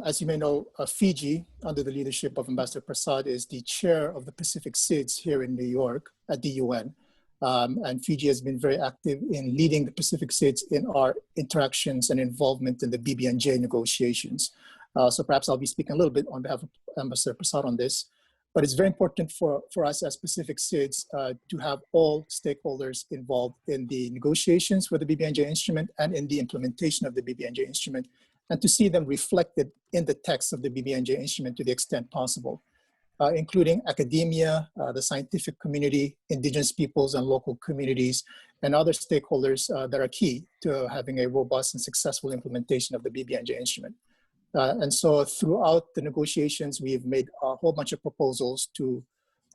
as you may know, Fiji, under the leadership of Ambassador Prasad, is the chair of the Pacific SIDS here in New York at the UN. And Fiji has been very active in leading the Pacific SIDS in our interactions and involvement in the BBNJ negotiations. So perhaps I'll be speaking a little bit on behalf of Ambassador Prasad on this. But it's very important for us as Pacific SIDS to have all stakeholders involved in the negotiations for the BBNJ instrument and in the implementation of the BBNJ instrument, and to see them reflected in the text of the BBNJ instrument to the extent possible, including academia, the scientific community, Indigenous peoples and local communities, and other stakeholders that are key to having a robust and successful implementation of the BBNJ instrument. And so throughout the negotiations, we've made a whole bunch of proposals to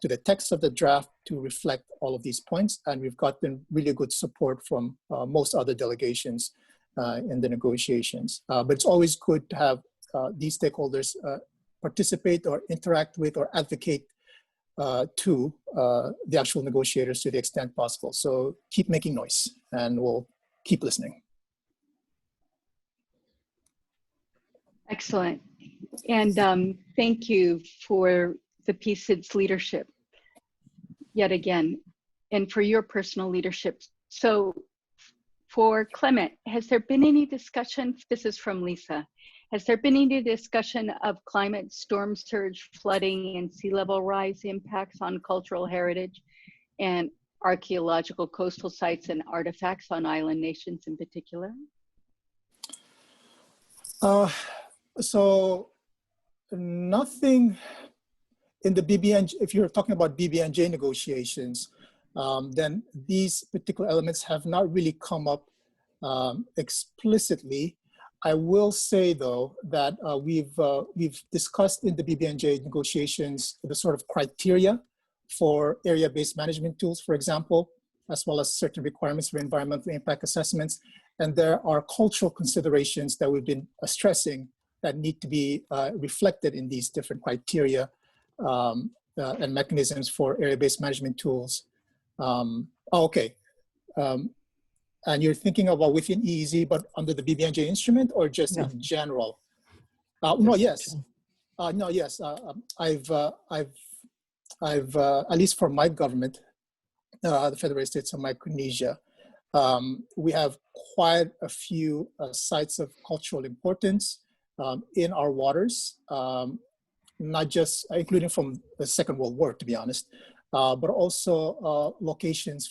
the text of the draft to reflect all of these points. And we've gotten really good support from most other delegations in the negotiations. But it's always good to have these stakeholders participate or interact with or advocate to the actual negotiators to the extent possible. So keep making noise and we'll keep listening. Excellent. And thank you for the PCID's leadership yet again, and for your personal leadership. So for Clement, has there been any discussion, this is from Lisa, has there been any discussion of climate, storm surge, flooding, and sea level rise impacts on cultural heritage and archaeological coastal sites and artifacts on island nations in particular? So nothing in the BBNJ, if you're talking about BBNJ negotiations, then these particular elements have not really come up explicitly. I will say though that we've discussed in the BBNJ negotiations the sort of criteria for area-based management tools, for example, as well as certain requirements for environmental impact assessments. And there are cultural considerations that we've been stressing that need to be reflected in these different criteria and mechanisms for area-based management tools. And you're thinking about within EEZ, but under the BBNJ instrument, or just in general? No, yes. No, yes. I've at least for my government, the Federated States of Micronesia, we have quite a few sites of cultural importance in our waters, not just including from the Second World War, to be honest, but also locations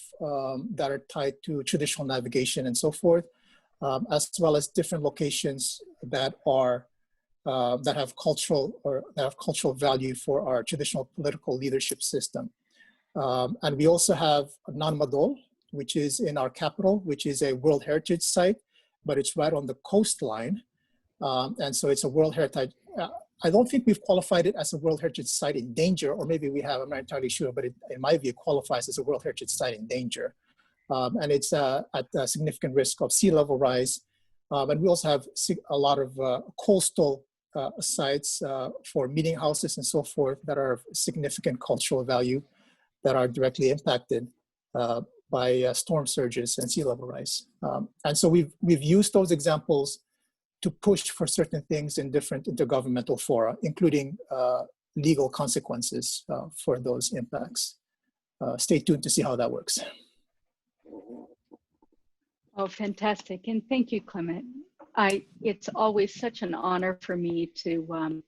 that are tied to traditional navigation and so forth, as well as different locations that are that have cultural value for our traditional political leadership system. And we also have Nan Madol, which is in our capital, which is a World Heritage Site, but it's right on the coastline. And so it's a World Heritage. I don't think we've qualified it as a World Heritage Site in danger, or maybe we have, I'm not entirely sure, but it, in my view, it qualifies as a World Heritage Site in danger. And it's at a significant risk of sea level rise. And we also have a lot of coastal sites for meeting houses and so forth that are of significant cultural value that are directly impacted by storm surges and sea level rise. And so we've used those examples to push for certain things in different intergovernmental fora, including legal consequences for those impacts. Stay tuned to see how that works. Oh, fantastic. And thank you, Clement. It's always such an honor for me to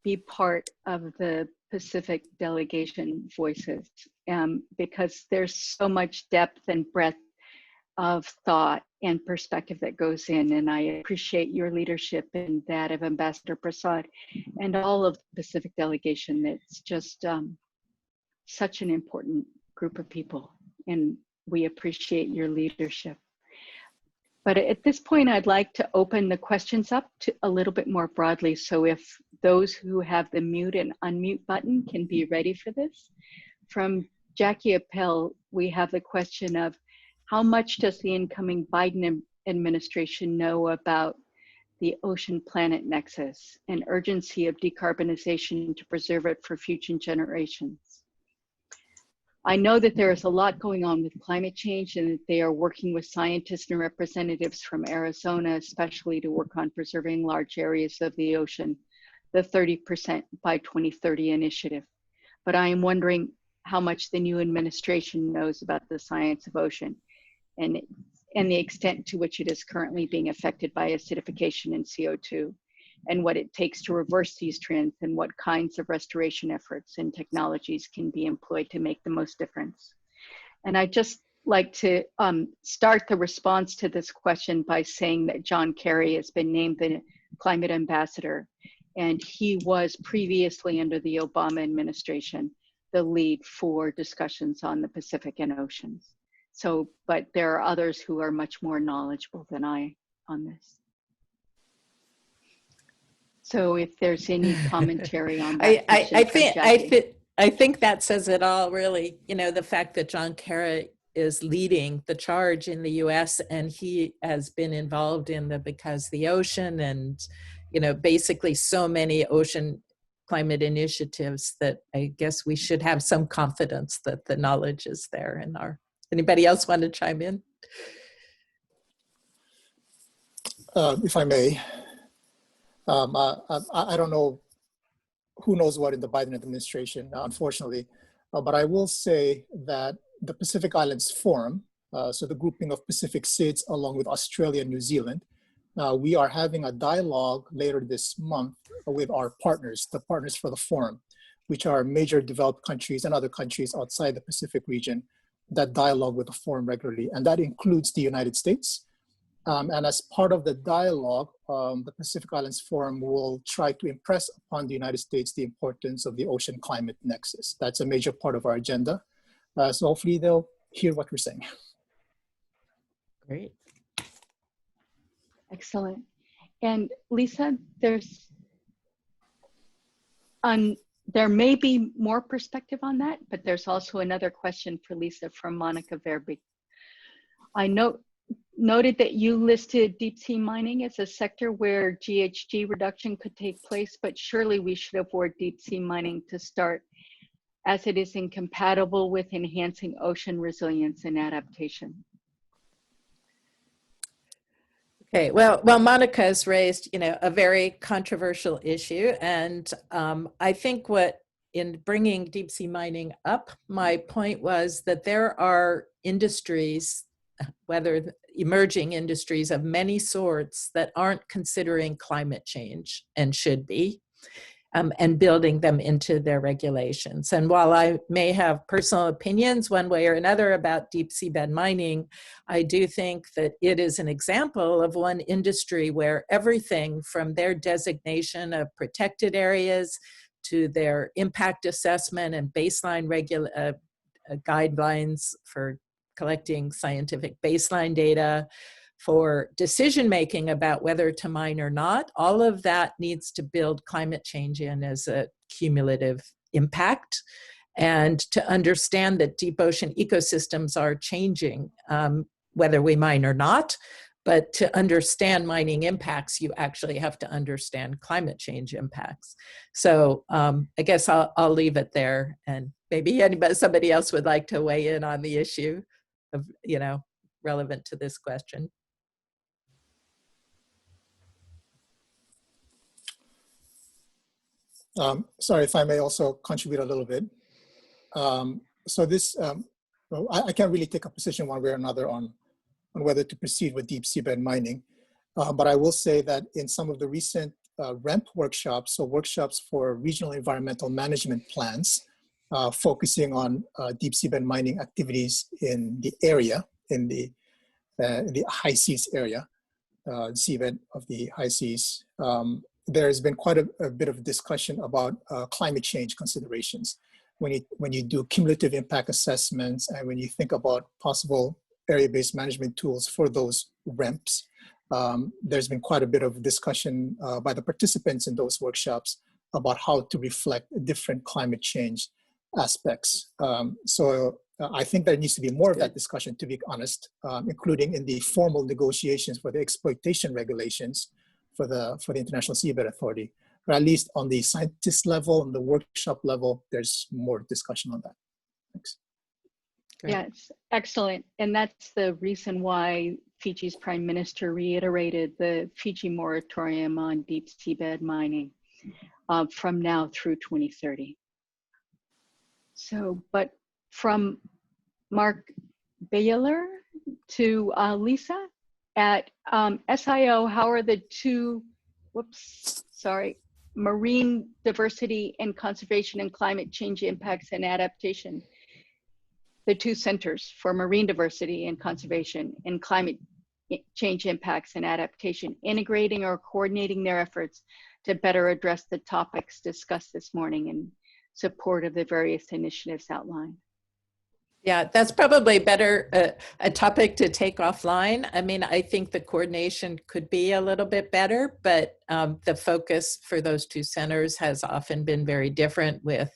be part of the Pacific delegation voices because there's so much depth and breadth of thought and perspective that goes in, and I appreciate your leadership and that of Ambassador Prasad and all of the Pacific delegation. It's just such an important group of people, and we appreciate your leadership. But at this point, I'd like to open the questions up to a little bit more broadly. So if those who have the mute and unmute button can be ready for this. From Jackie Appel, we have the question of, how much does the incoming Biden administration know about the ocean planet nexus and urgency of decarbonization to preserve it for future generations? I know that there is a lot going on with climate change and that they are working with scientists and representatives from Arizona, especially to work on preserving large areas of the ocean, the 30% by 2030 initiative. But I am wondering how much the new administration knows about the science of ocean and the extent to which it is currently being affected by acidification and CO2, and what it takes to reverse these trends, and what kinds of restoration efforts and technologies can be employed to make the most difference. And I'd just like to start the response to this question by saying that John Kerry has been named the climate ambassador, and he was previously, under the Obama administration, the lead for discussions on the Pacific and oceans. So, but there are others who are much more knowledgeable than I on this. So if there's any commentary on that. I think that says it all, really. You know, the fact that John Kerry is leading the charge in the US, and he has been involved in the Because the Ocean and basically so many ocean climate initiatives that I guess we should have some confidence that the knowledge is there in our. Anybody else want to chime in? If I may, I don't know who knows what in the Biden administration, unfortunately, but I will say that the Pacific Islands Forum, so the grouping of Pacific SIDS along with Australia and New Zealand, we are having a dialogue later this month with our partners, the partners for the forum, which are major developed countries and other countries outside the Pacific region that dialogue with the forum regularly, and that includes the United States. And as part of the dialogue, the Pacific Islands Forum will try to impress upon the United States the importance of the ocean climate nexus. That's a major part of our agenda. So hopefully they'll hear what we're saying. Great. Excellent. And Lisa, there may be more perspective on that, but there's also another question for Lisa from Monica Verbeek. I noted that you listed deep sea mining as a sector where GHG reduction could take place, but surely we should avoid deep sea mining to start, as it is incompatible with enhancing ocean resilience and adaptation. Okay, well, Monica has raised, a very controversial issue, and I think in bringing deep sea mining up, my point was that there are industries, whether emerging industries of many sorts, that aren't considering climate change and should be, and building them into their regulations. And while I may have personal opinions one way or another about deep seabed mining, I do think that it is an example of one industry where everything from their designation of protected areas to their impact assessment and baseline guidelines for collecting scientific baseline data, for decision-making about whether to mine or not, all of that needs to build climate change in as a cumulative impact. And to understand that deep ocean ecosystems are changing, whether we mine or not, but to understand mining impacts, you actually have to understand climate change impacts. So I guess I'll leave it there, and maybe somebody else would like to weigh in on the issue of, relevant to this question. Sorry, if I may also contribute a little bit. So this, I can't really take a position one way or another on whether to proceed with deep seabed mining. But I will say that in some of the recent REMP workshops, so workshops for regional environmental management plans, focusing on deep seabed mining activities in the area, in the high seas area, seabed of the high seas, there's been quite a bit of discussion about climate change considerations. When you do cumulative impact assessments and when you think about possible area-based management tools for those REMPs, there's been quite a bit of discussion by the participants in those workshops about how to reflect different climate change aspects. So I think there needs to be more of that discussion, to be honest, including in the formal negotiations for the exploitation regulations for the International Seabed Authority, or at least on the scientist level and the workshop level, there's more discussion on that. Thanks. Great. Yes, excellent. And that's the reason why Fiji's Prime Minister reiterated the Fiji moratorium on deep seabed mining from now through 2030. So, but from Mark Baylor to Lisa at SIO, how are the two, marine diversity and conservation and climate change impacts and adaptation, the two centers for marine diversity and conservation and climate change impacts and adaptation, integrating or coordinating their efforts to better address the topics discussed this morning in support of the various initiatives outlined? Yeah, that's probably better a topic to take offline. I mean, I think the coordination could be a little bit better, but the focus for those two centers has often been very different, with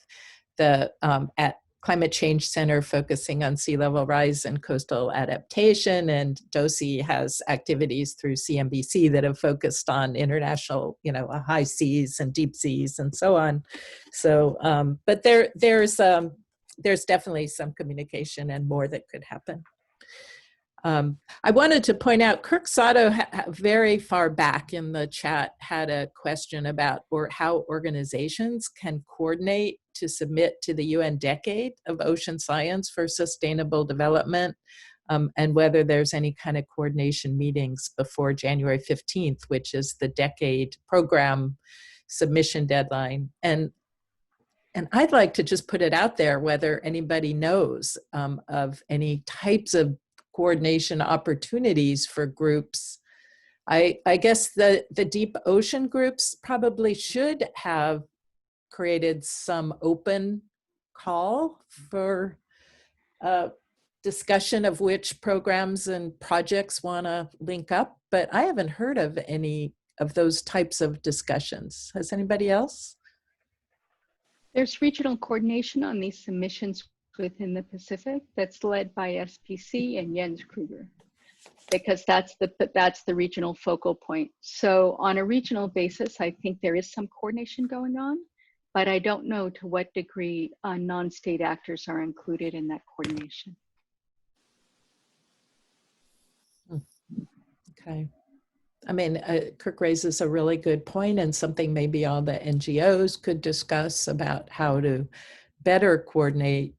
the at Climate Change Center focusing on sea level rise and coastal adaptation, and DOSI has activities through CNBC that have focused on international, high seas and deep seas and so on. So, but there's definitely some communication and more that could happen. I wanted to point out, Kirk Sato very far back in the chat had a question about how organizations can coordinate to submit to the UN Decade of Ocean Science for Sustainable Development, and whether there's any kind of coordination meetings before January 15th, which is the Decade program submission deadline. And I'd like to just put it out there whether anybody knows of any types of coordination opportunities for groups. I guess the Deep Ocean groups probably should have created some open call for discussion of which programs and projects want to link up, but I haven't heard of any of those types of discussions. Has anybody else? There's regional coordination on these submissions within the Pacific that's led by SPC and Jens Kruger, because that's the regional focal point. So on a regional basis, I think there is some coordination going on, but I don't know to what degree non-state actors are included in that coordination. Okay. I mean, Kirk raises a really good point, and something maybe all the NGOs could discuss about how to better coordinate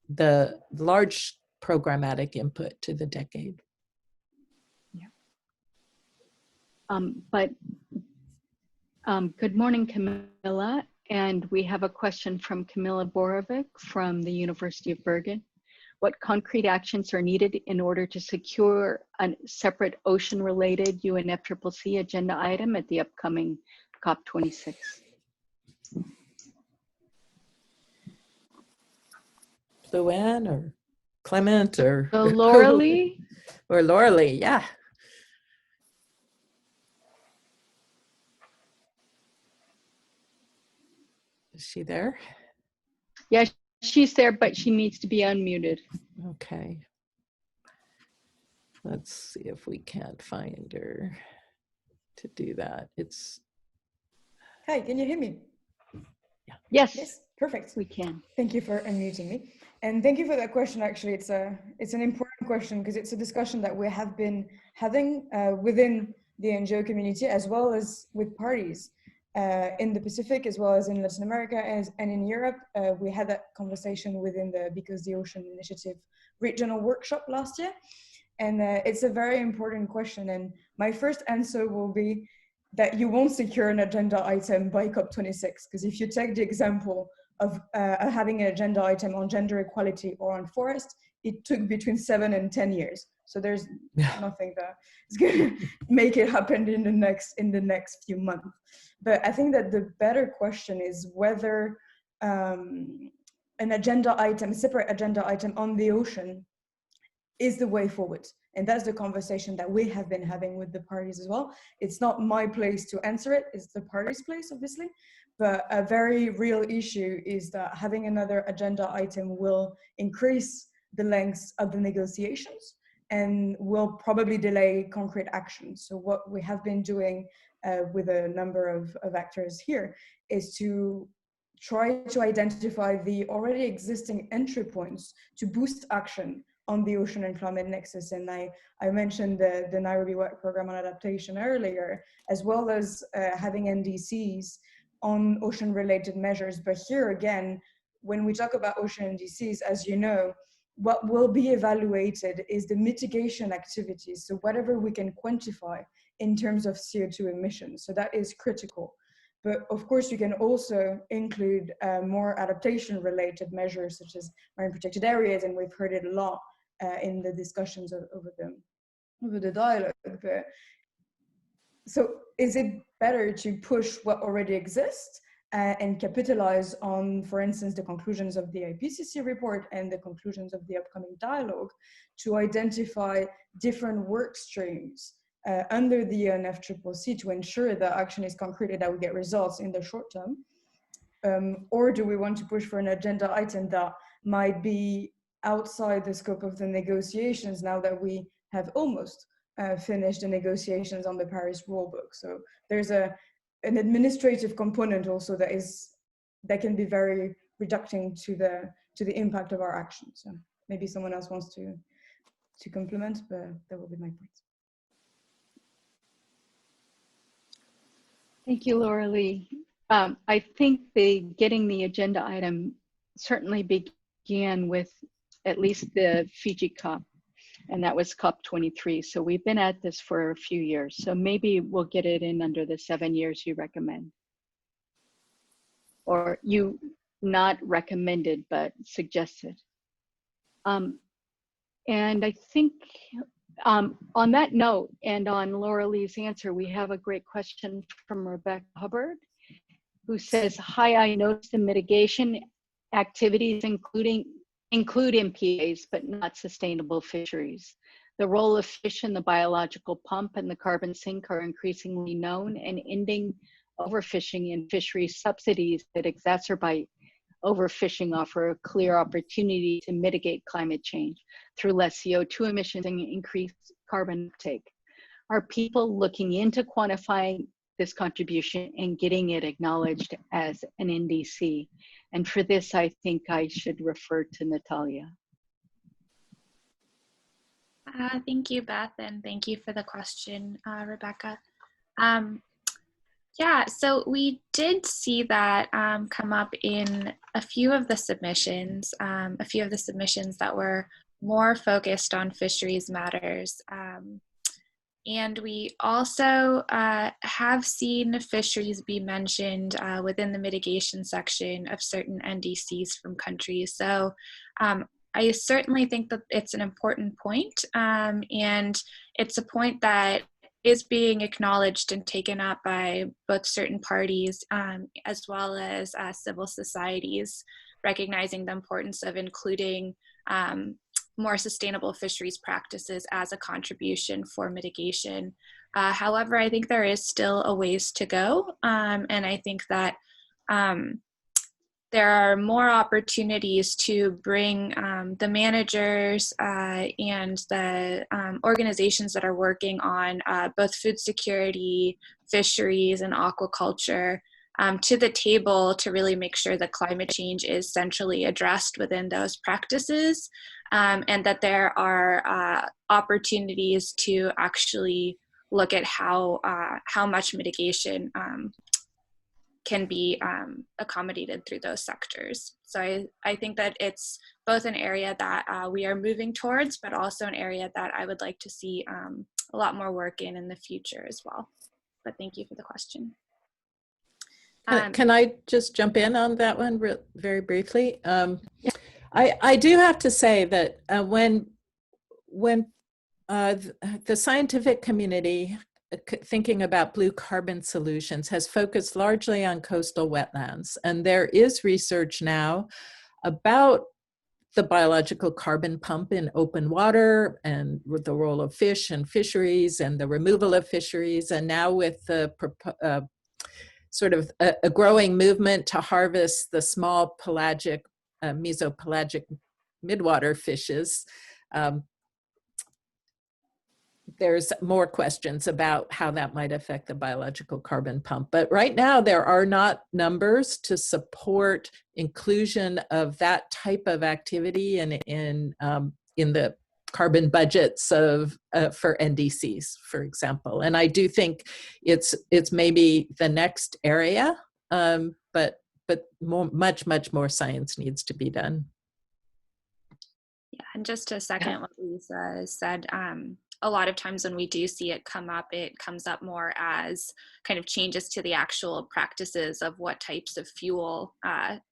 the large programmatic input to the decade. Yeah. Good morning, Camilla. And we have a question from Camilla Borovic from the University of Bergen. What concrete actions are needed in order to secure a separate ocean-related UNFCCC agenda item at the upcoming COP26? Luann or Clement or Lauralee? Or Lauralee, yeah. Is she there? Yeah, she's there, but she needs to be unmuted. Okay. Let's see if we can't find her to do that. Hi, can you hear me? Yeah. Yes, perfect. we can. Thank you for unmuting me. And thank you for that question. Actually, it's an important question because it's a discussion that we have been having within the NGO community as well as with parties in the Pacific as well as in Latin America and in Europe. We had that conversation within the Because the Ocean Initiative regional workshop last year. And it's a very important question. And my first answer will be that you won't secure an agenda item by COP26. Because if you take the example of having an agenda item on gender equality or on forest, it took between 7 and 10 years. So there's nothing that is going to make it happen in the next few months. But I think that the better question is whether an agenda item, a separate agenda item on the ocean is the way forward. And that's the conversation that we have been having with the parties as well. It's not my place to answer it, it's the parties' place, obviously. But a very real issue is that having another agenda item will increase the length of the negotiations and will probably delay concrete action. So what we have been doing with a number of actors here is to try to identify the already existing entry points to boost action on the ocean and climate nexus. And I mentioned the Nairobi Work Program on Adaptation earlier, as well as having NDCs on ocean-related measures. But here again, when we talk about ocean NDCs, as you know, what will be evaluated is the mitigation activities. So whatever we can quantify in terms of CO2 emissions. So that is critical. But of course, you can also include more adaptation-related measures, such as marine protected areas, and we've heard it a lot in the discussions over the dialogue. But so is it better to push what already exists and capitalize on, for instance, the conclusions of the IPCC report and the conclusions of the upcoming dialogue to identify different work streams under the UNFCCC to ensure that action is concrete and that we get results in the short term? or do we want to push for an agenda item that might be outside the scope of the negotiations now that we have almost finished the negotiations on the Paris rulebook? So there's an administrative component also that can be very reducing to the impact of our actions. So maybe someone else wants to complement, but that will be my point. Thank you, Laura Lee. I think getting the agenda item certainly began with at least the Fiji COP, and that was COP 23. So we've been at this for a few years. So maybe we'll get it in under the 7 years you recommend. Or you not recommended, but suggested. And I think on that note, and on Laura Lee's answer, we have a great question from Rebecca Hubbard, who says, hi, I noticed the mitigation activities include MPAs, but not sustainable fisheries. The role of fish in the biological pump and the carbon sink are increasingly known, and ending overfishing and fishery subsidies that exacerbate overfishing offer a clear opportunity to mitigate climate change through less CO2 emissions and increased carbon uptake. Are people looking into quantifying this contribution and getting it acknowledged as an NDC? And for this, I think I should refer to Natalia. Thank you, Beth, and thank you for the question, Rebecca. Yeah, so we did see that come up in a few of the submissions that were more focused on fisheries matters. And we also have seen fisheries be mentioned within the mitigation section of certain NDCs from countries. So I certainly think that it's an important point, and it's a point that is being acknowledged and taken up by both certain parties as well as civil societies, recognizing the importance of including more sustainable fisheries practices as a contribution for mitigation. However, I think there is still a ways to go, and I think that there are more opportunities to bring the managers and the organizations that are working on both food security, fisheries, and aquaculture to the table to really make sure that climate change is centrally addressed within those practices, and that there are opportunities to actually look at how much mitigation can be accommodated through those sectors. So I think that it's both an area that we are moving towards, but also an area that I would like to see a lot more work in the future as well. But thank you for the question. Can I just jump in on that one very briefly? I do have to say that when the scientific community thinking about blue carbon solutions has focused largely on coastal wetlands, and there is research now about the biological carbon pump in open water and with the role of fish and fisheries and the removal of fisheries, and now with the sort of a growing movement to harvest the small pelagic, mesopelagic midwater fishes. There's more questions about how that might affect the biological carbon pump. But right now, there are not numbers to support inclusion of that type of activity in the carbon budgets of for NDCs, for example. And I do think it's maybe the next area, but much more science needs to be done. Yeah, and just to second what Lisa said, a lot of times when we do see it come up, it comes up more as kind of changes to the actual practices of what types of fuel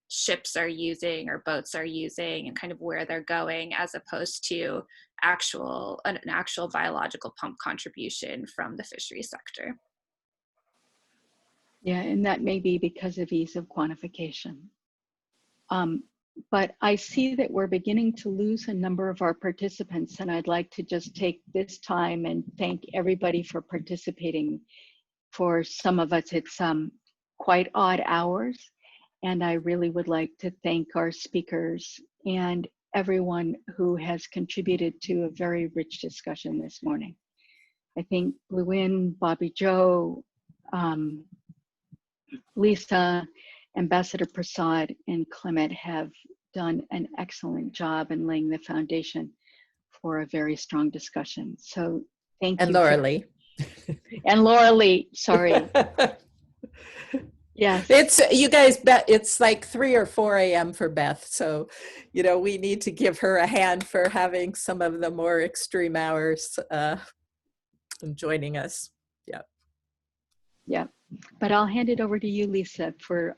ships are using or boats are using and kind of where they're going, as opposed to an actual biological pump contribution from the fishery sector. Yeah, and that may be because of ease of quantification. But I see that we're beginning to lose a number of our participants, and I'd like to just take this time and thank everybody for participating. For some of us, it's quite odd hours, And I really would like to thank our speakers and everyone who has contributed to a very rich discussion this morning. I think Luin, Bobby Joe, Lisa, Ambassador Prasad, and Clement have done an excellent job in laying the foundation for a very strong discussion. So thank And you. Laura Lee. And Laura Lee, sorry. Yes. It's, you guys, it's like 3 or 4 a.m. for Beth. So, you know, we need to give her a hand for having some of the more extreme hours and joining us. Yeah. Yeah. But I'll hand it over to you, Lisa, for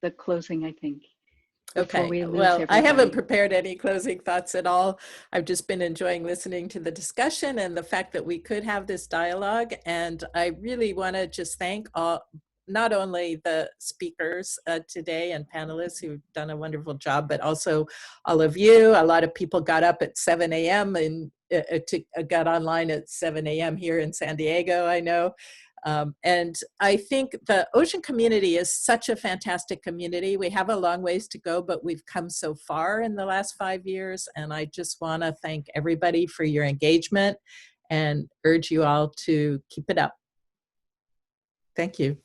the closing, I think. Okay, well, I haven't prepared any closing thoughts at all. I've just been enjoying listening to the discussion and the fact that we could have this dialogue. And I really want to just thank all, not only the speakers today and panelists who've done a wonderful job, but also all of you. A lot of people got up at 7 a.m. and got online at 7 a.m. here in San Diego, I know. And I think the ocean community is such a fantastic community. We have a long ways to go, but we've come so far in the last 5 years. And I just want to thank everybody for your engagement and urge you all to keep it up. Thank you.